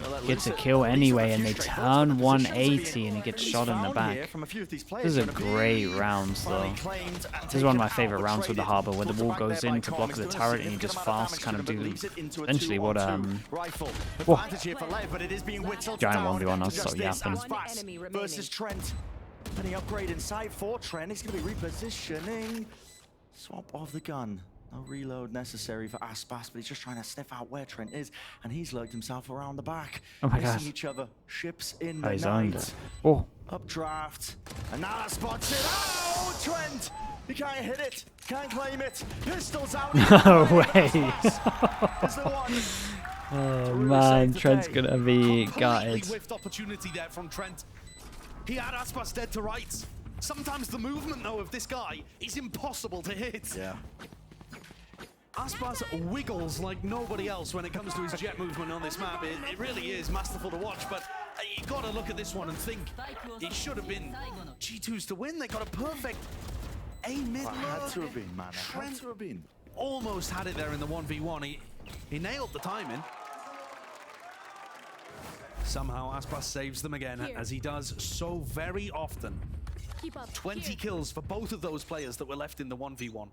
They'll let Gets a loose it. kill At least anyway, with a and few they straight turn bullets, but the 180 positions and he gets he's shot in the found back. here from a few of these players. This is a Jonah P great rounds though. finally claimed and This is one of my taken favorite out, rounds with the traded. Harbor, where the Pulled wall back goes there by in to Com. block He's the doing a turret and you significant just amount of fast damage kind to of them, but do leaves it into a essentially what 2-on-2 rifle. Whoa. Advantage here for Lev, but it is being whittled Giant down 1v1, I'll to stop just this. yapping. One Aspas enemy versus Trent. Any upgrade in sight for Trent. He's going to be repositioning. Swap of the gun. No reload necessary for Aspas, but he's just trying to sniff out where Trent is, and he's lurked himself around the back. Oh my Missing God. each other. Ships in Oh, the he's owned night. it. Oh, Updraft. And now spots it. Oh, Trent! He can't hit it. Can't claim it. Pistols out. no way. Is the one. Oh Really man, saved the Trent's day. going to be Completely gutted. whiffed opportunity there from Trent. He had Aspas dead to rights. Sometimes the movement, though, of this guy is impossible to hit. Yeah. Aspas wiggles like nobody else when it comes to his jet movement on this map. It really is masterful to watch, but you got to look at this one and think it should have been G2's to win. They got a perfect A mid It had look. to have been, man. It had Trent to have been. almost had it there in the 1v1. He nailed the timing. Somehow Aspas saves them again, as he does so very often. Keep up. 20 kills for both of those players that were left in the 1v1.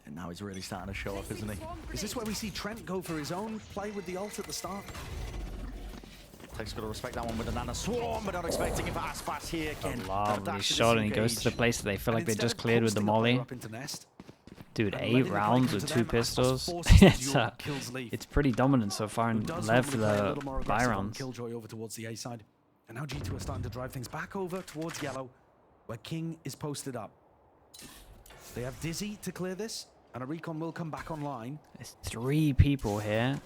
And now he's really starting to show up, isn't he? Is this where we see Trent go for his own play with the ult at the start? Takes got to respect that one with the Nana Swarm, but not expecting it for Aspas here again. Lovely shot, and he goes to the place that they feel like they just cleared with the molly. Dude, 8 rounds with 2 pistols. It's pretty dominant so far, and Lev for the buy rounds. Killjoy over towards the A side. And now G2 are starting to drive things back over towards yellow, where King is posted up. They have Dizzy to clear this, and a recon will come back online. There's 3 people here.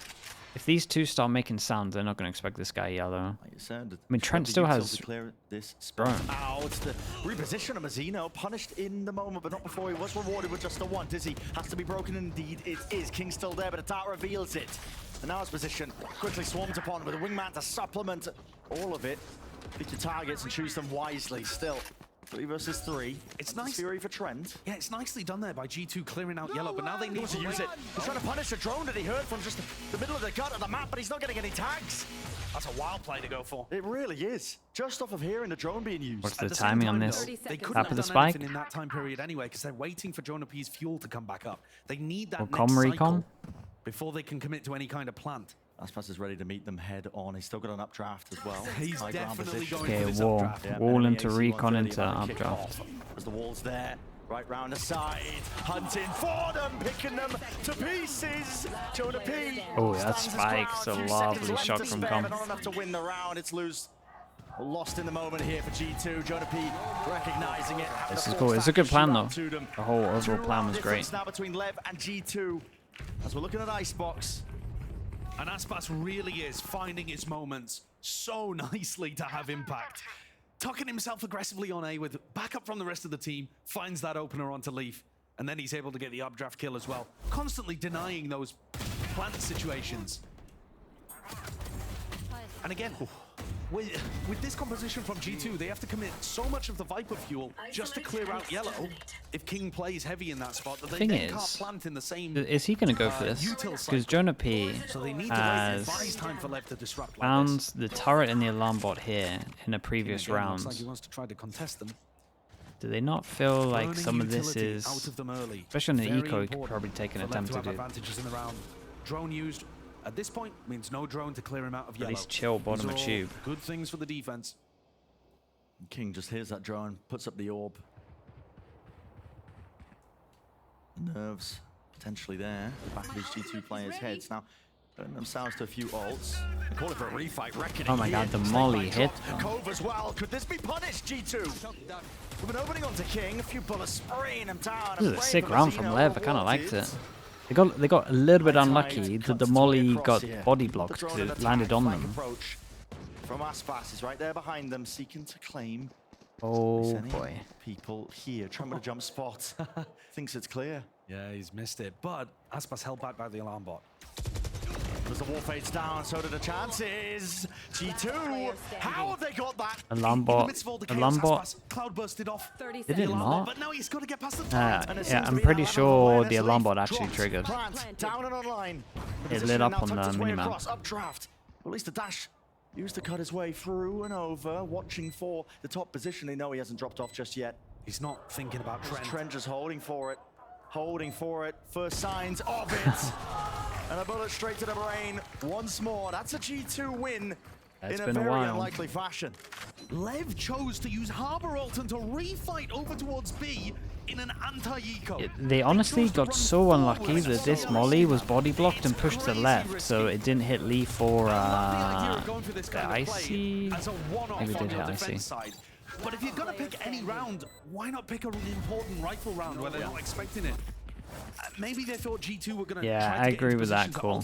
If these 2 start making sounds, they're not going to expect this guy yellow. Like you said, I mean, Trent still has clear this spot. drone. Ow, it's the reposition of Mazzino, punished in the moment, but not before he was rewarded with just the one. Dizzy has to be broken, indeed it is. King's still there, but the dart reveals it. And now his position quickly swarmed upon with a wingman to supplement all of it. Pick your targets and choose them wisely still. 3 versus 3. It's nice. Fury for Trent. Yeah, it's nicely done there by G2 clearing out yellow, but now they need To use it. He's trying to punish a drone that he heard from just the middle of the gut of the map, but he's not getting any tags. That's a wild play to go for. It really is. Just off of hearing the drone being used. What's At the the same timing on time, this? though, 30 They seconds couldn't Tap have of the done spike? anything in that time period anyway, because they're waiting for Jonah P's fuel to come back up. They need that Or next com cycle recon? before they can commit to any kind of plant. Aspas is ready to meet them head on. He's still got an updraft as well. He's High ground definitely position. going Okay, for this wall. updraft. Yeah, Wall enemy into AC recon 130 into about to kick updraft. off. As the wall's there, right round the side, hunting for them, picking them to pieces. Jonah P. Oh, that stands his spike's ground. a Few lovely seconds left shot to from spare, Com. but not enough to win the round. It's lost in the moment here for G2. Jonah P recognizing it. having This to is force cool. It's a back good the plan, shootout though. to them. The whole overall 2 plan round was difference great. now between Lev and G2. As we're looking at Icebox. And Aspas really is finding his moments so nicely to have impact. Tucking himself aggressively on A with backup from the rest of the team, finds that opener onto Leaf, and then he's able to get the updraft kill as well. Constantly denying those plant situations. And again, with this composition from G2, they have to commit so much of the Viper fuel just to clear out yellow if King plays heavy in that spot that they Thing then is, can't plant in the same Is he going to go for this? util Because cycle. Jonah P So they need to wait and advise has time for Lev to disrupt like found this. the turret and the alarm bot here in a previous Again, round. looks like he wants to try to contest them. Do they not feel like Burning some of this utility is, out of them early. especially on the Very eco, he could important probably take an for Lev attempt to to have do? advantages in the round. Drone used, At this point, means no drone to clear him out of yellow. At least chill, bottom These of are all tube. Good things for the defense. King just hears that drone, puts up the orb. Nerves potentially there. The back of these G2 players' heads. Now, putting themselves to a few ults. They call it for a refight. Reckoning Oh my god, the molly hit. Cove as well. Could this be punished, G2? With an opening onto King, a few bullets spraying him down. This is a sick round from LEV. I kind of liked it. They got a little bit unlucky that the molly got body blocked because it landed on them. From Aspas is right there behind them, seeking to claim. Oh boy. People here trying to jump spot. Thinks it's clear. Yeah, he's missed it, but Aspas held back by the alarm bot. As the wall fades down, so did the chances. G2, how have they got that? Alarm bot. Cloud bursted off. Did it not? But now he's got to get past the Yeah, I'm pretty sure the alarm bot actually triggered. Down and online. It lit up on the minimap. Updraft. At least the dash used to cut his way through and over, watching for the top position. They know he hasn't dropped off just yet. He's not thinking about Trent. Trent just holding for it. Holding for it. First signs of it. And a bullet straight to the brain once more. That's a G2 win in a very unlikely fashion. Lev chose to use Harbor Alton to refight over towards B in an anti-eco. They honestly got so unlucky that this molly was body blocked and pushed to the left, so it didn't hit Lee for the Icy. Maybe it did hit Icy. But if you're gonna pick any round, why not pick an important rifle round where they're not expecting it? Maybe they thought G2 were gonna. Yeah, I agree with that call.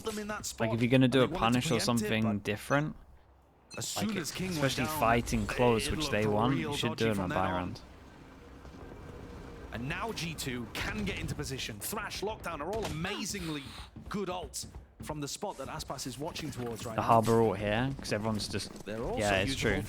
Like if you're gonna do a punish or something different, like especially fighting close, which they want, you should do it on a buy round. And now G2 can get into position. Thrash, Lockdown are all amazingly good ults from the spot that Aspas is watching towards right now. The Harbor ult here, because everyone's just, yeah, it's true.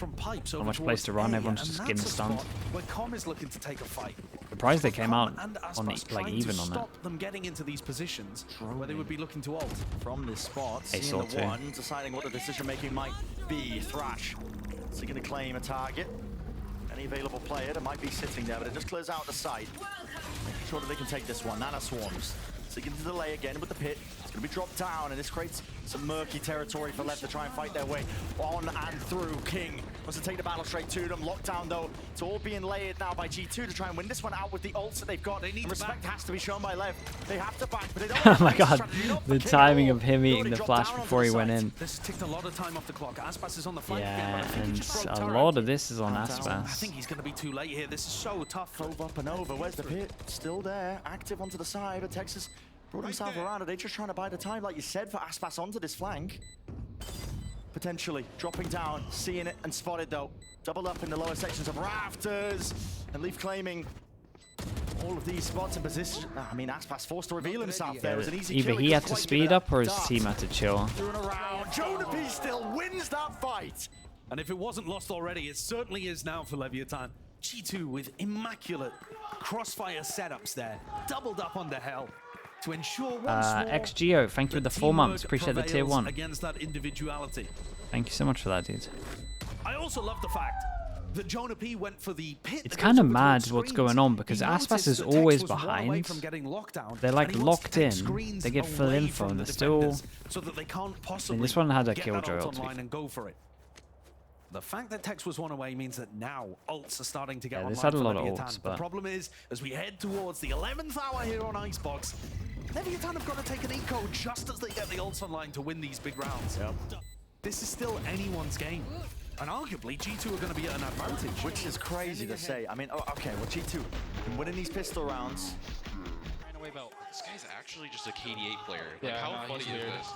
Not much place to run, everyone's just getting stunned. Where Com is looking to take a fight. Surprised they came out on like even on that. Stop them getting into these positions where they would be looking to ult. From this spot, seeing the one, deciding what the decision making might be. Thrash, is he going to claim a target? Any available player that might be sitting there, but it just clears out the side. Making sure that they can take this one. Nana swarms. So you can delay again with the pit. It's going to be dropped down, and this creates some murky territory for LEV to try and fight their way on and through. King wants to take the battle straight to them. Lockdown, though, it's all being layered now by G2 to try and win this one out with the ults that they've got. And respect has to be shown by LEV. They have to back, but they don't. Oh my god, the timing of him eating the flash before he went in. This ticked a lot of time off the clock. Aspas is on the flank yeah, again, and a lot of this is on Aspas. I think he's going to be too late here. This is so tough. Cove up and over. Where's the pit? Still there. Active onto the side, but Texas brought himself around. Are they just trying to buy the time, like you said, for Aspas onto this flank? Potentially dropping down, seeing it and spotted though. Doubled up in the lower sections of rafters. And LEV claiming all of these spots and positions. I mean, Aspas forced to reveal himself there. It was an easy Either kill. he had to speed up or his team had to chill. Through and around. Jonapi still wins that fight. And if it wasn't lost already, it certainly is now for Leviathan. G2 with immaculate crossfire setups there. Doubled up on the hell. To ensure once more, XGO, thank you for the 4 months. Appreciate the tier 1. Against that individuality. Thank you so much for that, dude. I also love the fact that Jonah P went for the pit. It's kind of mad what's going on because Aspas is always behind. They're like locked in. They get full info and they're still. So that they can't I possibly mean, this one had a killjoy online and go for it. The fact that Tex was one away means that now ults are starting to get online. This had a lot of Leviathan. ults, but the problem is, as we head towards the 11th hour here on Icebox, Leviathan have got to take an eco just as they get the ults online to win these big rounds. Yep. This is still anyone's game. And arguably, G2 are going to be at an advantage. Which is crazy to say. I mean, okay, well, G2 winning these pistol rounds. This guy's actually just a KD8 player. Like, how funny is this?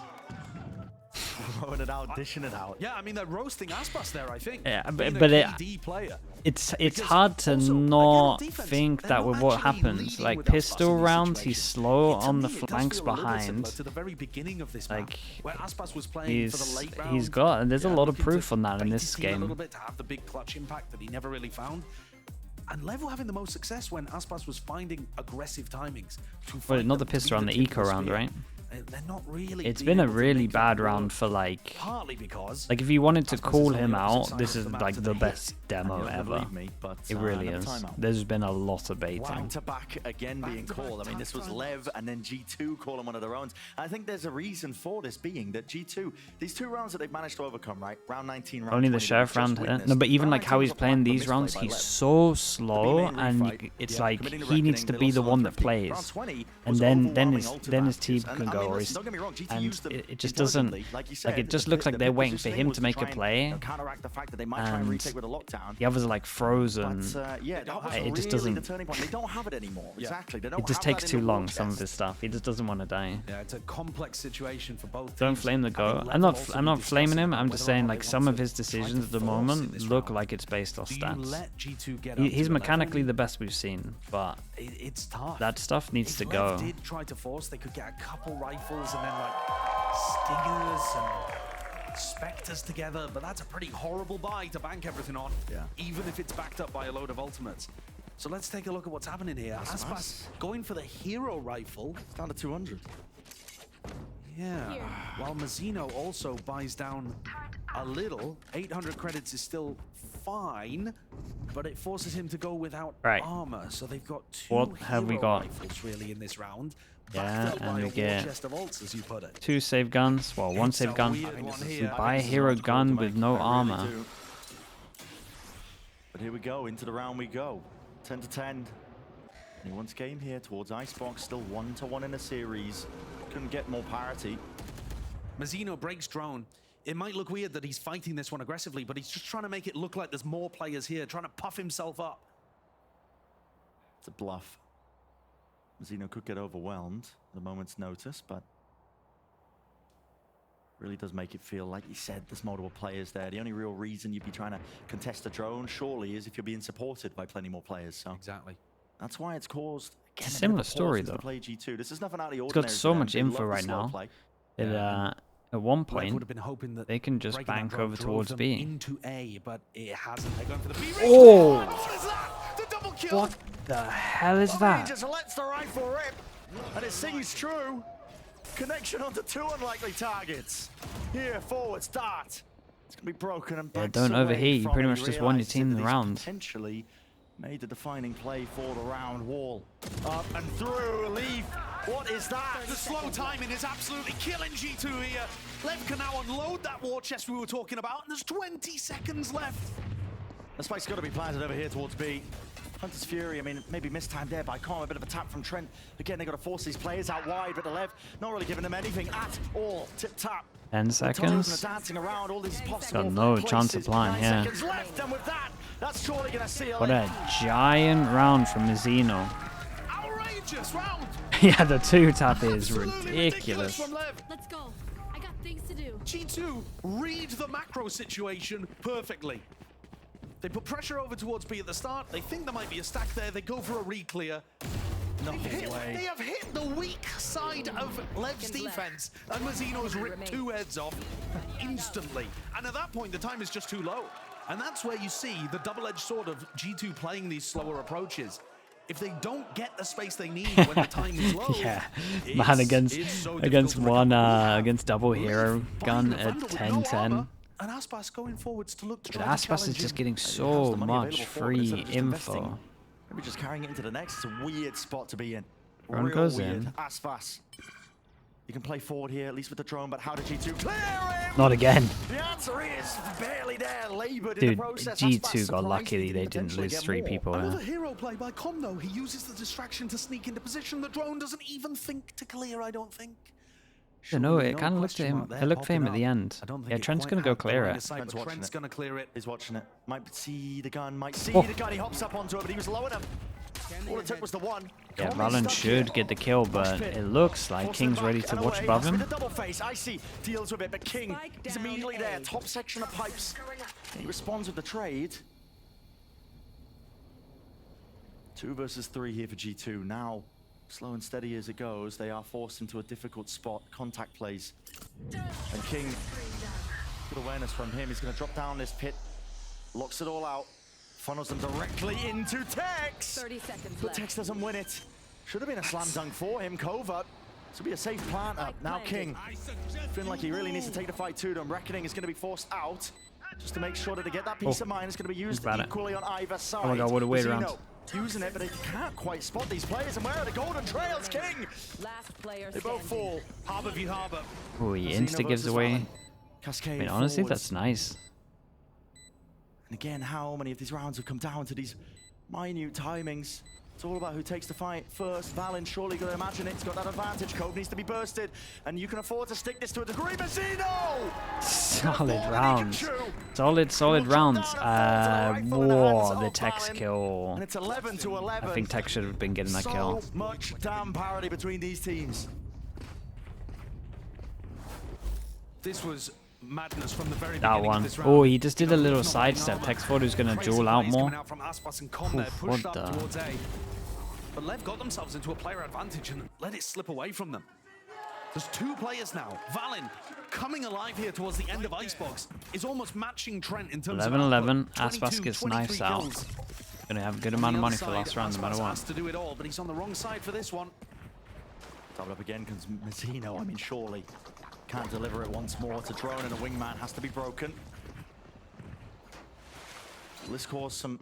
Throwing it out, dishing it out. Yeah, I mean, they're roasting Aspas there, I think. yeah, Being but a KD player. it's hard to not think that with what happens. Like pistol rounds, he's slow on the flanks behind. To the very beginning of this Like where Aspas was playing for the late round, he's got, and there's a lot of proof on that in this a game. little bit to have the big clutch impact that he never really found. And Level having the most success when Aspas was finding aggressive timings. Well, not the pistol round, the eco round, right? they're not really. It's been a really bad round for like. Partly because. Like if you wanted to call him out, this is like the best demo ever. It really is. There's been a lot of baiting. Back to back again being called. I mean, this was LEV and then G2 calling one of their own. I think there's a reason for this being that G2, these 2 rounds that they've managed to overcome, right? Round 19, round Only 20, the sheriff round. No, but even like how he's playing these rounds, he's so slow, and it's like he needs to be the one that plays, and then his team can go. Or and it just doesn't like it just looks like they're waiting for him to make a play, and the others are like frozen. It just doesn't. They don't have it anymore. Exactly. It just takes too long. Some of his stuff. He just doesn't want to die. Yeah, it's a complex situation for both. Don't flame the go. I'm not flaming him. I'm just saying like some of his decisions at the moment look like it's based off stats. He's mechanically the best we've seen, but it's tough. That stuff needs to go. If did try to force, they could get a couple rifles and then like stingers and specters together, but that's a pretty horrible buy to bank everything on. Yeah. Even if it's backed up by a load of ultimates. So let's take a look at what's happening here. Icebox going for the hero rifle. It's down to 200. Yeah. While Mazzino also buys down a little. 800 credits is still fine, but it forces him to go without armor. So they've got 2 what have we got? rifles really in this round. Yeah, and we get chest of ults, as you put it. 2 save guns. Well, 1 save gun. We buy a hero gun with no armor. But here we go, into the round we go. 10 to 10. Anyone's game here towards Icebox, still 1-1 in a series. Couldn't get more parity. Mazzino breaks drone. It might look weird that he's fighting this one aggressively, but he's just trying to make it look like there's more players here, trying to puff himself up. It's a bluff. Mazzino could get overwhelmed at a moment's notice, but really does make it feel like you said there's multiple players there. The only real reason you'd be trying to contest a drone surely is if you're being supported by plenty more players. So exactly. That's why it's caused a similar story though. Play G2. This is nothing out of the ordinary. ordinary. It's got so much info right now. At one point, that they can just bank over towards B. Into A, but it hasn't. They're going for the B. Oh! What is that? The double kill. What the hell is that? He just lets the rifle rip, and it sings true. Connection onto 2 unlikely targets. Here, forward, start. It's gonna be broken and back. Don't overheat. You pretty much just won your team in the round. Potentially made the defining play for the round. Wall up and through. LEV. What is that? The slow timing is absolutely killing G2 here. LEV can now unload that war chest we were talking about, and there's 20 seconds left. The spike's got to be planted over here towards B. Hunter's Fury, I mean, maybe mistimed there by Calm. A bit of a tap from Trent. Again, they've got to force these players out wide, but the LEV not really giving them anything at all. Tip tap. 10 seconds. Dancing around all these got no chance of playing, yeah. Left, and with that, that's surely gonna seal what a giant round from Mazzino. Outrageous round. Yeah, the 2-tap is ridiculous. Let's go. I got things to do. G2 read the macro situation perfectly. They put pressure over towards B at the start. They think there might be a stack there. They go for a re-clear. They have hit the weak side of LEV's defense, and Mazzino's ripped 2 heads off instantly. And at that point, the time is just too low. And that's where you see the double-edged sword of G2 playing these slower approaches. If they don't get the space they need when the time is low, yeah, man, against double hero gun at 10-10. And Aspas going forwards to look to try Aspas is just getting so much free info. Maybe just carrying it into the next. It's a weird spot to be in. Run goes in. Aspas. You can play forward here, at least with the drone, but how did G2 clear it? Not again. The answer is barely there. Labored Dude, in the process. G2 got lucky they didn't lose 3 people. Another hero play by Com, though. He uses the distraction to sneak into position. The drone doesn't even think to clear, I don't think. No, it kind of looked at him. It looked for him at the end. Yeah, Trent's gonna go clear it. Trent's gonna clear it. He's watching it. Might see the gun. Might see the gun. He hops up onto it, but he was low enough. All it took was the 1. Yeah, Valen should get the kill, but it looks like King's ready to watch above him. The double face. Icy deals with it, but King is immediately there. Top section of pipes. He responds with the trade. 2 versus 3 here for G2. Now, slow and steady as it goes, they are forced into a difficult spot. Contact plays. And King, good awareness from him. He's going to drop down this pit. Locks it all out. Funnels them directly into Tex. 30 seconds but left. Tex doesn't win it. Should have been a slam dunk for him. Covert This will be a safe plant up. Now King, feeling like he really needs to take the fight to them. Reckoning is going to be forced out. Just to make sure that they get that peace of mind. It's going to be used equally on either side. Oh my god, what a weird round. Using it, but they can't quite spot these players. And where are the golden trails, King? Last player They both fall. Harbor v Harbor. Oh, he insta gives away. Cascade I mean, honestly, forwards. that's nice. And again, how many of these rounds have come down to these minute timings? It's all about who takes the fight first. Valen surely going to imagine it's got that advantage. Cove needs to be bursted, and you can afford to stick this to a degree. Mazzino! Solid rounds. Solid rounds. Whoa, the Tex kill. And it's 11 to 11. I think Tex should have been getting that kill. So much damn parity between these teams. This was madness from the very That beginning one. of this round. Oh, he just did a little sidestep. Tex thought he was going to Crazy duel out plays more. coming out from Aspas and Com there, Oof, pushed what up the- towards A. But LEV got themselves into a player advantage and let it slip away from them. There's two players now. Valen coming alive here towards the end of Icebox is almost matching Trent in terms of 11-11. output. Aspas 22, gets 23 knifes out. kills. Gonna have a good On amount the of money other for last side, round, no matter Aspas what. has to do it all, but he's on the wrong side for this one. Double up again because Mazzino, I mean, surely can't deliver it once more to Drone, and a wingman has to be broken. Let's cause some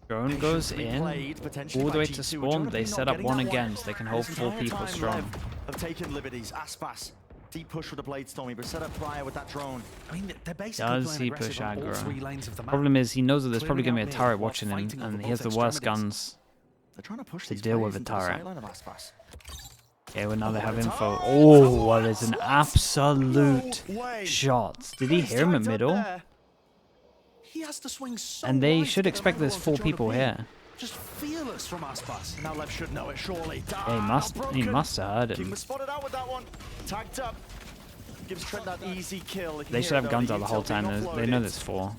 Drone goes in all the way to spawn. They set up one again, so they can hold 4 people strong. Have taken liberties. Aspas, deep push with the Blade Stormy, but set up prior with that drone. I mean, they're basically Does playing he aggressive push on all 3 lanes aggro? of the map. Problem is, he knows that there's probably Clearing going to be a out turret mid while watching him, fighting over and he both has the worst extremities. guns They're trying to push to these deal with players a into the turret. sideline of Aspas. Okay, well now they have Oh, info. oh, Oh, well, there's an absolute No way. shot. Did he hear him in Tied up middle? there. He has to swing so And they wide to should get expect there's everyone 4 to people Jonah B. here. Just fearless from Aspas. Now Lev should know it, surely. Yeah, he must have heard King him. was spotted out with that one. Tagged up. Gives Trent that easy kill. They should have guns out the whole time. They know there's 4.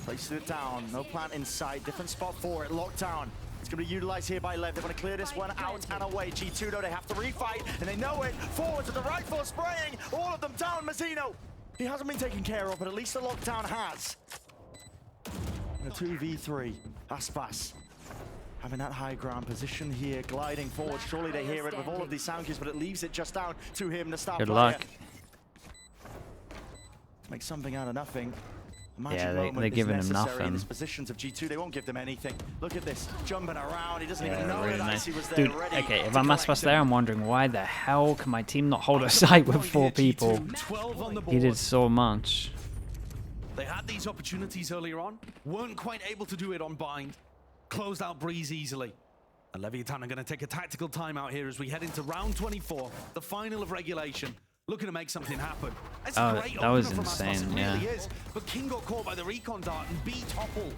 Places it down. No plant in sight. Different spot for it. Lockdown. It's going to be utilized here by Lev. They want to clear this one out and away. G2 though, they have to refight, and they know it. Forward to the right for spraying. All of them down. Mazzino. He hasn't been taken care of, but at least the lockdown has. And a 2v3. Aspas having that high ground position here, gliding forward. Surely they hear it with all of these sound cues, but it leaves it just down to him, the star Good player. luck. Make something out of nothing. A magic Yeah, moment they're is giving him necessary in nothing. these positions of G2. They won't give them anything. Look at this, jumping around. He doesn't even Yeah, know really that nice. Icy was there Dude, ready okay, if to I'm collect Aspas him. there, I'm wondering why the hell can my team not hold a site with 4 people? 12 on the board. He did so much. They had these opportunities earlier on, weren't quite able to do it on bind, closed out Breeze easily. And Leviathan are going to take a tactical timeout here as we head into round 24, the final of regulation, looking to make something happen. That's a Oh, great that was opener from Aspas, insane, it really yeah. is. But King got caught by the recon dart and B toppled.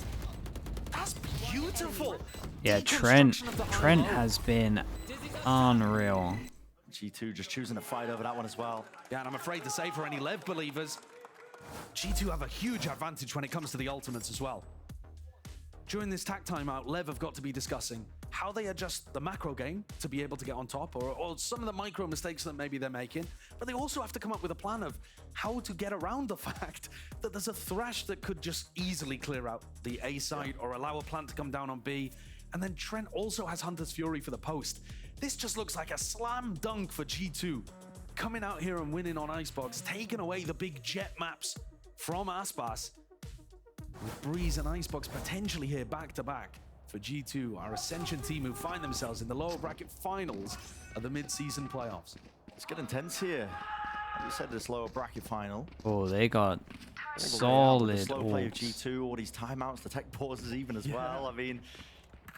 That's beautiful. Yeah, Deconstruction of the high Trent low. has been unreal. G2 just choosing to fight over that one as well. Yeah, and I'm afraid to say for any LEV believers, G2 have a huge advantage when it comes to the ultimates as well. During this tac timeout, LEV have got to be discussing how they adjust the macro game to be able to get on top, or some of the micro mistakes that maybe they're making, but they also have to come up with a plan of how to get around the fact that there's a Thrash that could just easily clear out the A side or allow a plant to come down on B, and then Trent also has Hunter's Fury for the post. This just looks like a slam dunk for G2. Coming out here and winning on Icebox, taking away the big jet maps from Aspas, with Breeze and Icebox potentially here back to back for G2, our Ascension team who find themselves in the lower bracket finals of the mid-season playoffs. It's getting intense here. Like you said, this lower bracket final. Oh, they got All the way out with the solid slow play of ults. G2, all these timeouts, the tech pauses even as well. I mean,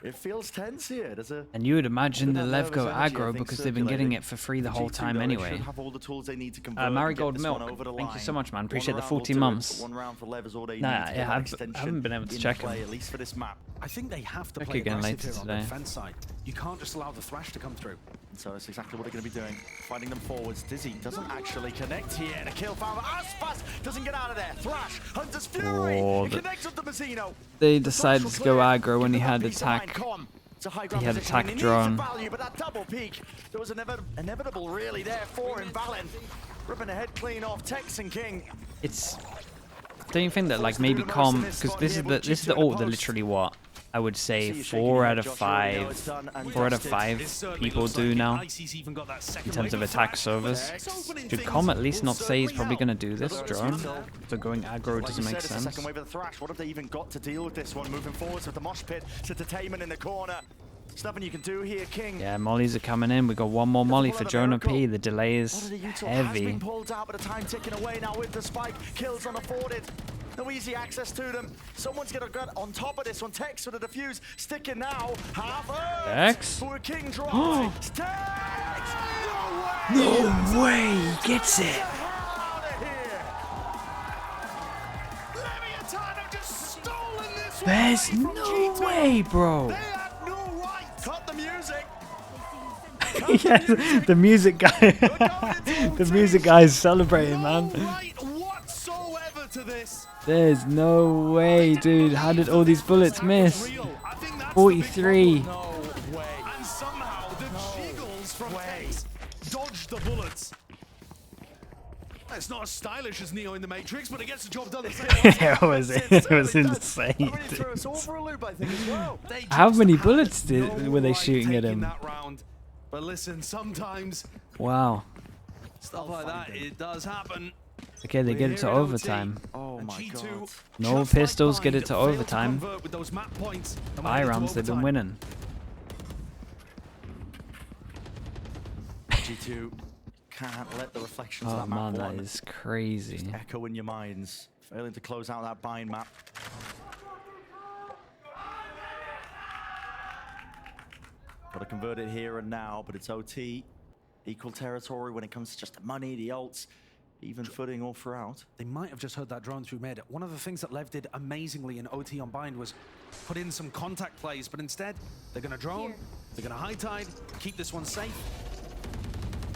it feels tense here. There's a And you would imagine the that LEV go nervous energy, I aggro think, because they've been getting circulating. it for free the G2 whole time though, they anyway. should have all the tools they need to convert and Marigold get this one Milk, over the thank you line. so much, man. One Appreciate the round will 14 do it, months. but one round for Lev is all they Nah, need to yeah, get that I extension haven't been able to in check play, them. at least for this map. I think they have to Check play again aggressive later here on the today. defense side. You can't just allow the Thrash to come through. And so that's exactly what they're going to be doing. Fighting them forwards. Dizzy doesn't actually connect here. And a kill found. Aspas doesn't get out of there. Thrash, Hunter's Fury. Oh, It connects with the Mazzino. They decided to go aggro when he had attack. He had attack drone. Value, but that double peak, there was inevitable really there for him. Valen ripping the head clean off. Tex and King. It's. Don't you think that like maybe Com, because this is the ult that literally what I would say 4 out of 5 people do now in terms of attack servers. Should Com at least not say he's probably going to do this drone? So going aggro doesn't make sense. Second wave of the thrash. What have they even got to deal with this one? Moving forwards with the mosh pit. It's entertainment in the corner. There's nothing you can do here, King. Yeah, mollies are coming in. We got one more molly for Jonah P. The delay is heavy. Been pulled out, but the time ticking away now with the spike. Kills unafforded. No easy access to them. Someone's gonna get on top of this one. Tex with the defuse. Sticking now. Half Tex? for a King drop. Tex! No way! He gets it! Out of here! Leviathan have just stolen this one There's from no G2. way, bro! They had no right. Cut the music. Yes, the music guy. The music guy is celebrating, man. No right whatsoever to this. There's no way, dude. How did all these bullets miss? 43. No way. And somehow the jiggles from Tex dodged the bullets. It's not as stylish as Neo in the Matrix, but it gets the job done. It was insane, dude. How many bullets were they shooting at him? That round. But listen, sometimes Wow. stuff like that, it does happen. Okay, they get it to overtime. Oh my god. No pistols get it to overtime. With those map points. Buy rounds, they've been winning. G2 can't let the reflections of Oh that map man, that one is crazy. echo in your minds. Failing to close out that bind map. Got to convert it here and now, but it's OT. Equal territory when it comes to just the money, the ults, even footing all throughout. They might have just heard that drone through mid. One of the things that LEV did amazingly in OT on bind was put in some contact plays, but instead they're going to drone, they're going to high tide, keep this one safe.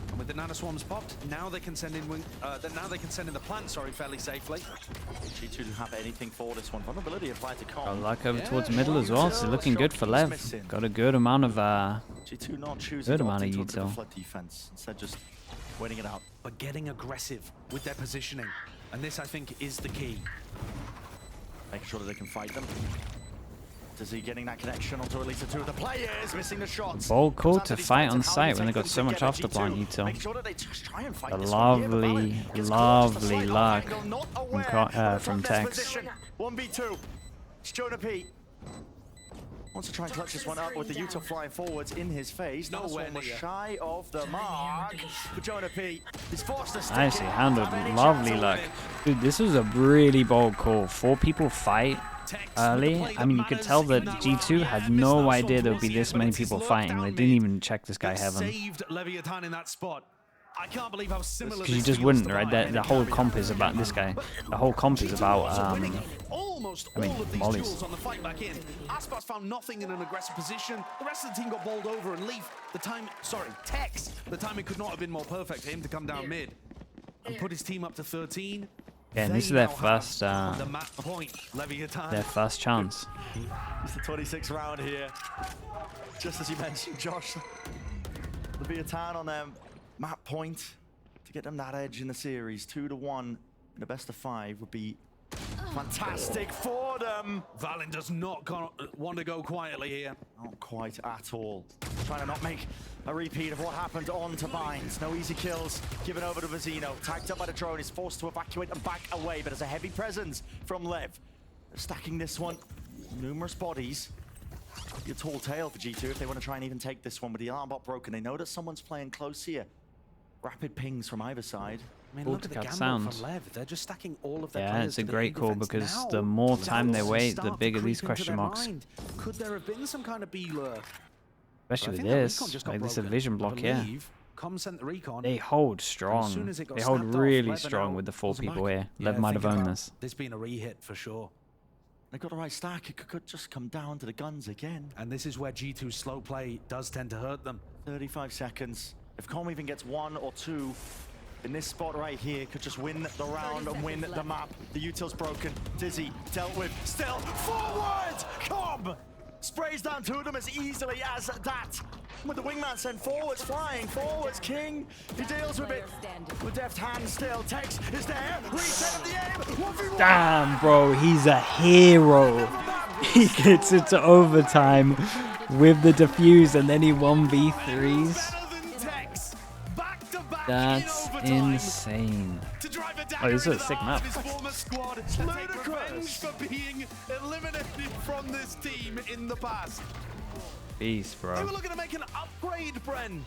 And with the nano swarms popped, now they can send in the plant, fairly safely. G2 don't have anything for this one. Vulnerability applied to Got Com. luck over towards middle as well, so looking good for Lev. Got a good amount of G2 not choosing good amount of to the util. flood defense, instead just waiting it out. But getting aggressive with their positioning. And this, I think, is the key. Making sure that they can fight them. Dizzy getting that connection onto at least the two of the players, missing the shots. Bold call Comes to out these fight fights on and how site they when they take got them so much together. afterplant G2 util. making sure that they just try and fight A this one here, but lovely, Valent gets caught just a lovely slight luck off angle, not aware from of the best Tex. position. 1v2. It's Jonah P. Wants to try and clutch this one up with the util flying forwards in his face. That one was shy of the mark for Jonah P. He's forced to stick Nicely in. handled, Have any lovely chance of luck. winning. Dude, this was a really bold call. 4 people fight early. I mean, you could tell that G2 had no idea there would be this many people fighting. They didn't even check this guy heaven. Saved Leviathan in that spot. I can't believe how similar Because you just wouldn't, right? The whole comp is about this guy. The whole comp is about, almost I mean, all of these mollies. tools on the fight back in. Icebox found nothing in an aggressive position. The rest of the team got bowled over, and Tex, the timing could not have been more perfect for him to come down mid and put his team up to 13. Yeah, and this is their first, The map point, Leviathan. their first chance. It's the 26th round here. Just as you mentioned, Josh, Leviathan on their map point to get them that edge in the series. 2-1 in the best of 5 would be fantastic for them. Valent does not want to go quietly here. Not quite at all. Trying to not make a repeat of what happened on to Binds. No easy kills given over to Vizino. Tagged up by the drone. He's forced to evacuate and back away, but there's a heavy presence from Lev. They're stacking this one. Numerous bodies. Could be a tall tale for G2 if they want to try and even take this one with the alarm bot broken. They know that someone's playing close here. Rapid pings from either side. I mean, Cool look to at the cut gamble sound. from LEV. They're just stacking all of their Yeah, players it's a to the great A call defense. because Now, the more doubts time they wait, start the to bigger these creep into question their marks. mind. Could there have been some kind of B-lure? Especially I with think that recon this, just got like this broken. vision I block here. believe Com sent the recon. They hold As strong. soon as it got They hold snapped off, really Lev strong now with the 4 pulls them people back. here. Yeah, Lev might have thinking owned about this. This being a re-hit for sure. They got the right stack. It could just come down to the guns again. And this is where G2's slow play does tend to hurt them. 35 seconds. If Com even gets 1 or 2 in this spot right here, could just win the round and win the map. The util's broken. Dizzy dealt with. Still forward. Com sprays down 2 of them as easily as that. With the wingman sent forwards, flying forwards. King, he deals with it with deft hands still. Tex is there. Reset of the aim. 1v1. Damn, bro, he's a hero. He gets it to overtime with the defuse, and then he 1v3s. That's insane. Oh, this is a sick map. Ludicrous for being eliminated from this team in the past. Beast, bro. They were looking to make an upgrade, Bren.